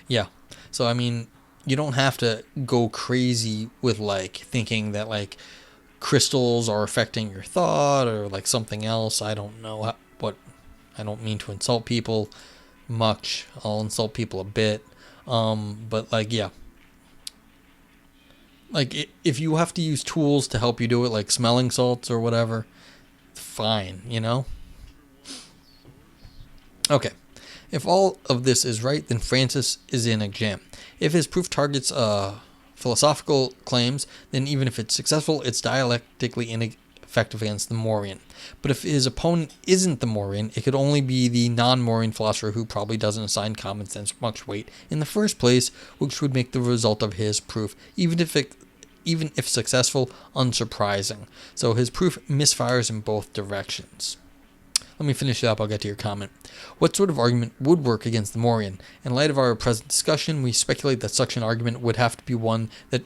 Speaker 1: yeah. So, I mean, you don't have to go crazy with like thinking that like crystals are affecting your thought or like something else. I don't know what. I don't mean to insult people much. I'll insult people a bit. But like, yeah. Like if you have to use tools to help you do it, like smelling salts or whatever, fine, you know? Okay. If all of this is right, then Francis is in a jam. If his proof targets philosophical claims, then even if it's successful, it's dialectically ineffective against the Mauryan. But if his opponent isn't the Mauryan, it could only be the non-Mauryan philosopher who probably doesn't assign common sense much weight in the first place, which would make the result of his proof, even if successful, unsurprising. So his proof misfires in both directions. Let me finish it up, I'll get to your comment. What sort of argument would work against the Mauryan? In light of our present discussion, we speculate that such an argument would have to be one that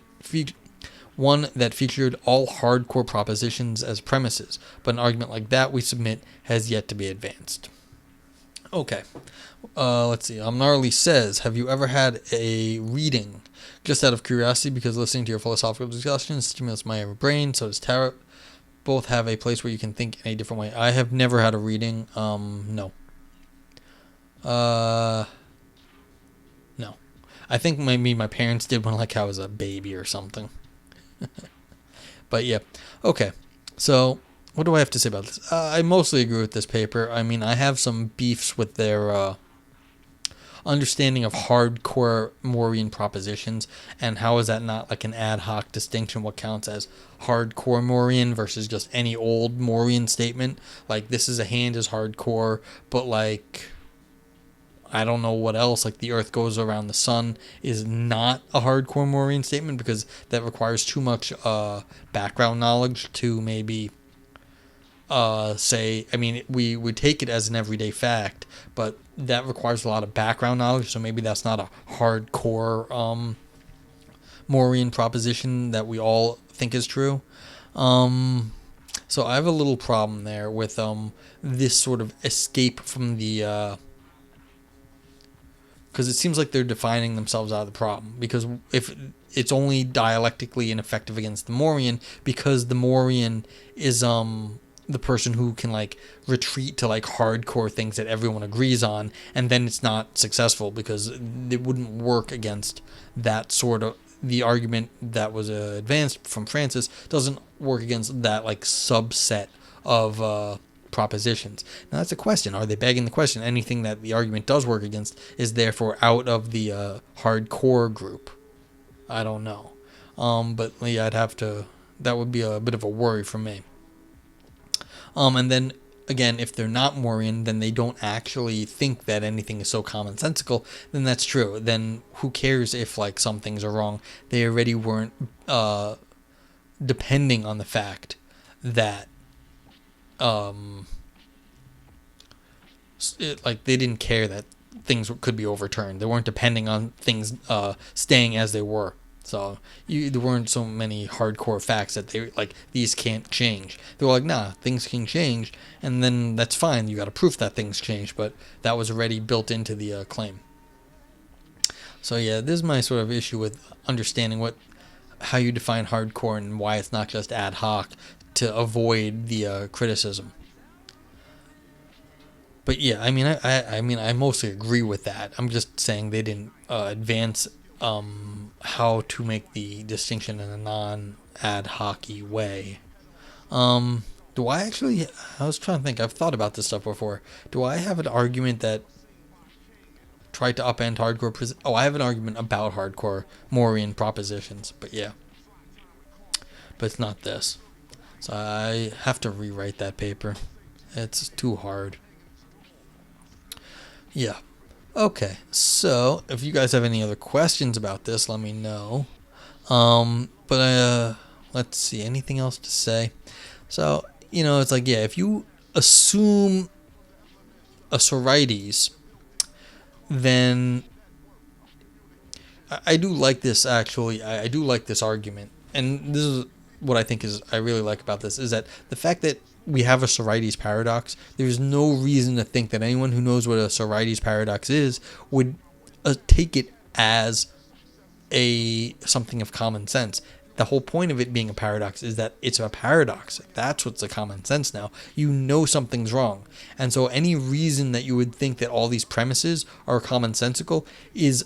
Speaker 1: featured all hardcore propositions as premises, but an argument like that, we submit, has yet to be advanced. Okay, let's see. Gnarly says, have you ever had a reading? Just out of curiosity, because listening to your philosophical discussions stimulates my brain, so does tarot. Both have a place where you can think in a different way. I have never had a reading. No. No. I think maybe my parents did when like I was a baby or something. But yeah. Okay. So what do I have to say about this? I mostly agree with this paper. I mean, I have some beefs with their understanding of hardcore Mauryan propositions, and how is that not like an ad hoc distinction? What counts as hardcore Mauryan versus just any old Mauryan statement? Like, this is a hand is hardcore, but like, I don't know what else, like the earth goes around the sun is not a hardcore Mauryan statement, because that requires too much background knowledge to maybe say. I mean, we would take it as an everyday fact, but that requires a lot of background knowledge, so maybe that's not a hardcore Mauryan proposition that we all think is true. So I have a little problem there with this sort of escape from the because it seems like they're defining themselves out of the problem. Because if it's only dialectically ineffective against the Mauryan, because the Mauryan is the person who can like retreat to like hardcore things that everyone agrees on, and then it's not successful because it wouldn't work against that sort of, the argument that was advanced from Francis doesn't work against that like subset of propositions. Now that's a question. Are they begging the question? Anything that the argument does work against is therefore out of the hardcore group. I don't know. But yeah, I'd have to. That would be a bit of a worry for me. And then again, if they're not Mauryan, then they don't actually think that anything is so commonsensical. Then that's true. Then who cares if like some things are wrong? They already weren't depending on the fact that like they didn't care that things could be overturned. They weren't depending on things staying as they were. So there weren't so many hardcore facts that they like these can't change. They were like, nah, things can change, and then that's fine. You got to prove that things change, but that was already built into the claim. So yeah, this is my sort of issue with understanding how you define hardcore and why it's not just ad hoc to avoid the criticism. But yeah, I mean, I mostly agree with that. I'm just saying they didn't advance how to make the distinction in a non-ad hoc-y way. Do I actually? I was trying to think. I've thought about this stuff before. Do I have an argument that tried to upend hardcore? I have an argument about hardcore Mauryan propositions. But yeah, but it's not this. So I have to rewrite that paper. It's too hard. Yeah. Okay. So if you guys have any other questions about this, let me know. But let's see. Anything else to say? So, it's like, yeah, if you assume a Sorites, then I do like this, actually. I do like this argument. And this is what I really like about this, is that the fact that we have a Sorites paradox, there's no reason to think that anyone who knows what a Sorites paradox is would take it as something of common sense. The whole point of it being a paradox is that it's a paradox. That's what's the common sense now. You know something's wrong. And so any reason that you would think that all these premises are commonsensical is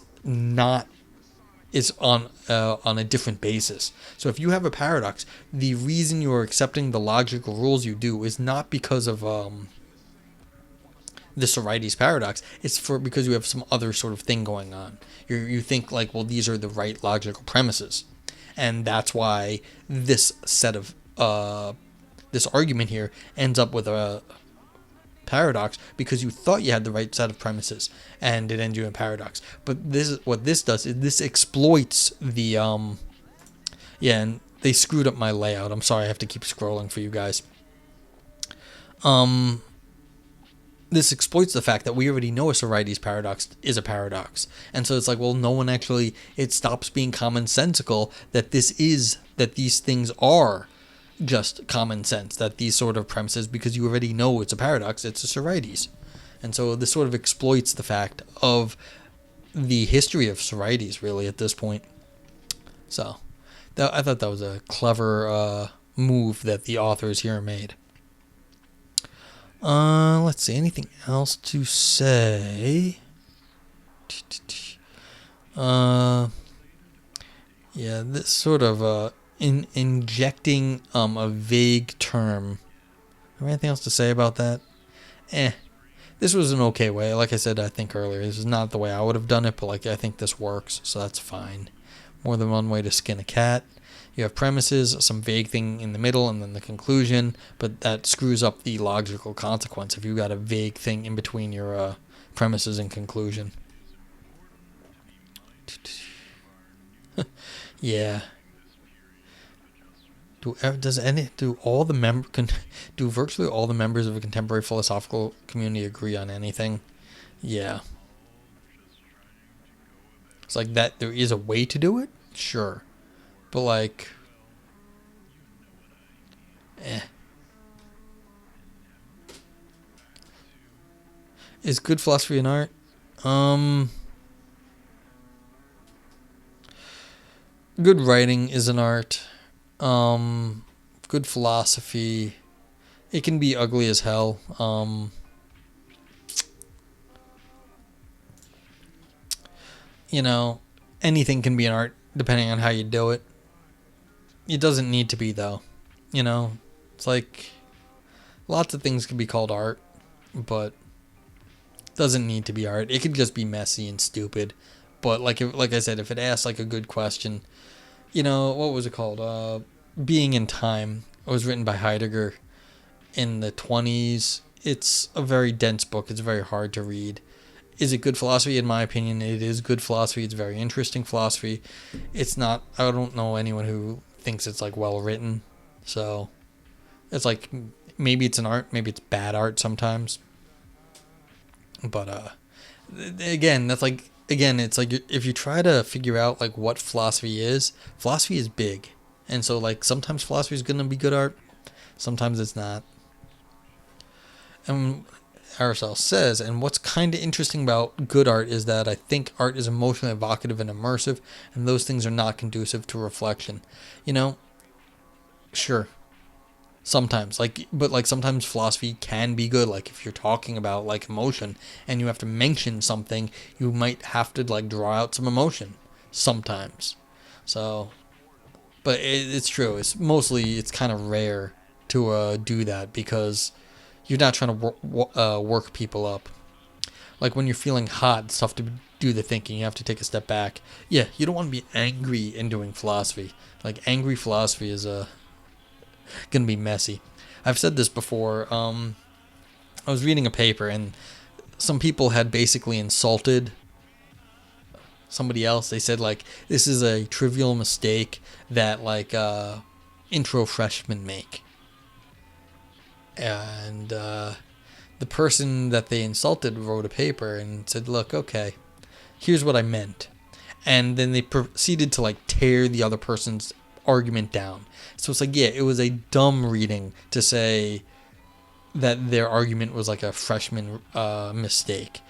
Speaker 1: on a different basis. So if you have a paradox, the reason you're accepting the logical rules you do is not because of the Sorites paradox. It's because you have some other sort of thing going on. You think like, well, these are the right logical premises, and that's why this set of this argument here ends up with a paradox, because you thought you had the right set of premises and it ends you in paradox. But what this does is this exploits the and they screwed up my layout. I'm sorry, I have to keep scrolling for you guys. This exploits the fact that we already know a Sorites paradox is a paradox, and so it's like, well, no one actually, it stops being commonsensical that these things are just common sense, that these sort of premises, because you already know it's a paradox, it's a Sorites. And so this sort of exploits the fact of the history of Sorites, really, at this point. So I thought that was a clever move that the authors here made. Let's see, anything else to say? Yeah, this sort of injecting a vague term. Anything else to say about that? This was an okay way. Like I said, I think earlier, this is not the way I would have done it, but like I think this works, so that's fine. More than one way to skin a cat. You have premises, some vague thing in the middle, and then the conclusion, but that screws up the logical consequence if you got a vague thing in between your premises and conclusion. Yeah. Do virtually all the members of a contemporary philosophical community agree on anything? Yeah. It's like that. There is a way to do it, sure, but like, eh. Is good philosophy an art? Good writing is an art. Good philosophy. It can be ugly as hell. You know, anything can be an art depending on how you do it. It doesn't need to be, though. You know, it's like lots of things can be called art, but it doesn't need to be art. It could just be messy and stupid. But like I said, if it asks like a good question, you know, what was it called? Being in Time. It was written by Heidegger in the 20s. It's a very dense book. It's very hard to read. Is it good philosophy? In my opinion, it is good philosophy. It's very interesting philosophy. It's not, I don't know anyone who thinks it's like well written. So it's like, maybe it's an art, maybe it's bad art sometimes. But again, that's like, again, it's like if you try to figure out like what philosophy is big. And so like sometimes philosophy is going to be good art, sometimes it's not. And Aristotle says, and what's kind of interesting about good art is that I think art is emotionally evocative and immersive, and those things are not conducive to reflection. You know, sure, sometimes, but like sometimes philosophy can be good. Like if you're talking about like emotion and you have to mention something, you might have to like draw out some emotion sometimes. So, but it's true. It's kind of rare to do that because you're not trying to work people up. Like when you're feeling hot, it's tough to do the thinking. You have to take a step back. Yeah, you don't want to be angry in doing philosophy. Like angry philosophy is gonna be messy. I've said this before. I was reading a paper and some people had basically insulted somebody else. They said like this is a trivial mistake that like intro freshmen make. And the person that they insulted wrote a paper and said, look, okay, here's what I meant. And then they proceeded to like tear the other person's argument down. So it's like, yeah, it was a dumb reading to say that their argument was like a freshman mistake.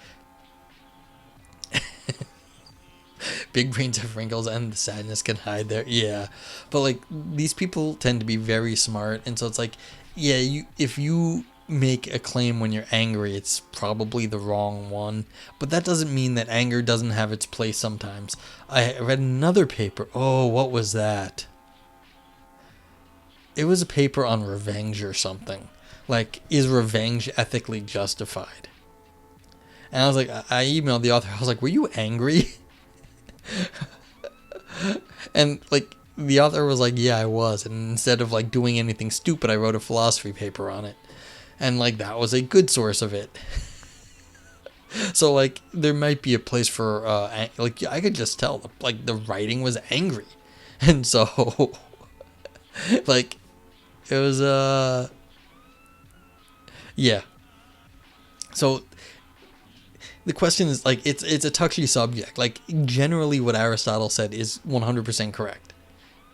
Speaker 1: Big brains have wrinkles and the sadness can hide there. Yeah. But like these people tend to be very smart. And so it's like, yeah, if you make a claim when you're angry, it's probably the wrong one. But that doesn't mean that anger doesn't have its place sometimes. I read another paper. Oh, what was that? It was a paper on revenge or something. Like, is revenge ethically justified? And I was like, I emailed the author. I was like, were you angry? And like the author was like, yeah, I was. And instead of like doing anything stupid, I wrote a philosophy paper on it. And like that was a good source of it. So like there might be a place for like I could just tell like the writing was angry. And so like it was yeah. So the question is like it's a touchy subject. Like generally what Aristotle said is 100% correct.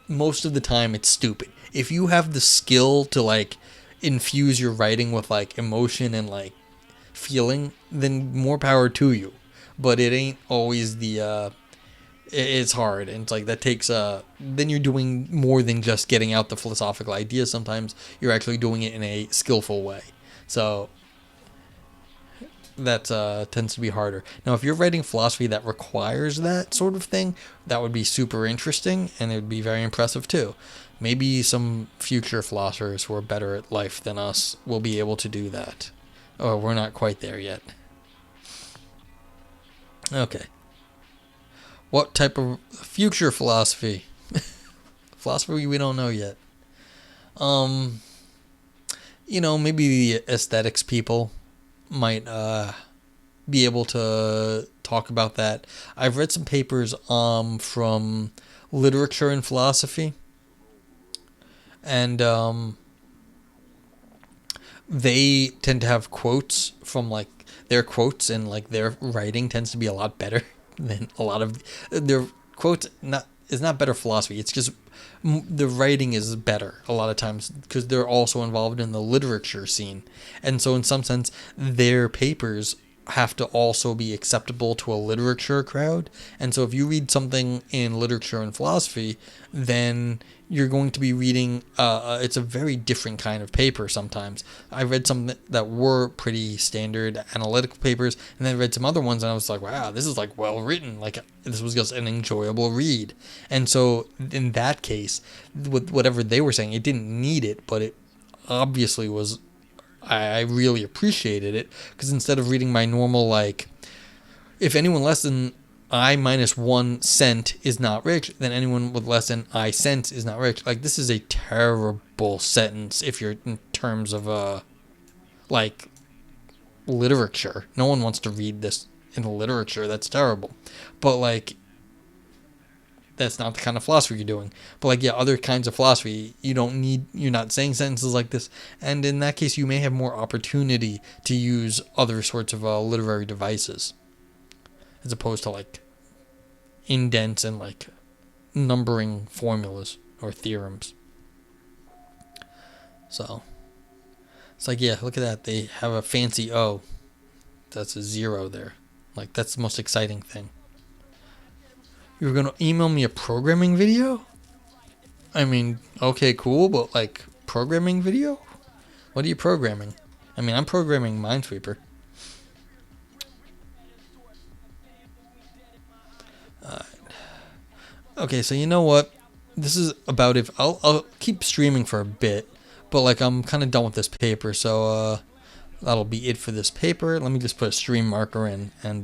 Speaker 1: Most of the time it's stupid. If you have the skill to like infuse your writing with like emotion and like feeling, then more power to you. But it ain't always the it's hard, and it's like that takes then you're doing more than just getting out the philosophical ideas. Sometimes you're actually doing it in a skillful way. So that tends to be harder. Now, if you're writing philosophy that requires that sort of thing, that would be super interesting, and it would be very impressive too. Maybe some future philosophers who are better at life than us will be able to do that. Oh, we're not quite there yet. Okay. What type of future philosophy? Philosophy we don't know yet. Um, maybe the aesthetics people might be able to talk about that. I've read some papers from literature and philosophy, and they tend to have quotes from like their quotes, and like their writing tends to be a lot better than a lot of their quotes. Not is not better philosophy. It's just the writing is better a lot of times because they're also involved in the literature scene, and so in some sense their papers have to also be acceptable to a literature crowd. And so if you read something in literature and philosophy, then you're going to be reading it's a very different kind of paper sometimes. I read some that were pretty standard analytical papers, and then I read some other ones and I was like, wow, this is like well written, like this was just an enjoyable read. And so in that case, with whatever they were saying, it didn't need it, but it obviously was. I really appreciated it because instead of reading my normal, like, if anyone less than I minus 1 cent is not rich, then anyone with less than I cents is not rich. Like, this is a terrible sentence if you're in terms of, like, literature. No one wants to read this in literature. That's terrible. But, like, that's not the kind of philosophy you're doing. But like, yeah, other kinds of philosophy, you're not saying sentences like this. And in that case, you may have more opportunity to use other sorts of literary devices as opposed to like indents and like numbering formulas or theorems. So it's like, yeah, look at that. They have a fancy O. That's a 0 there. Like, that's the most exciting thing. You were going to email me a programming video? I mean, okay, cool, but like, programming video? What are you programming? I mean, I'm programming Minesweeper. Okay, so you know what? This is about if I'll keep streaming for a bit, but like, I'm kind of done with this paper, so that'll be it for this paper. Let me just put a stream marker in, and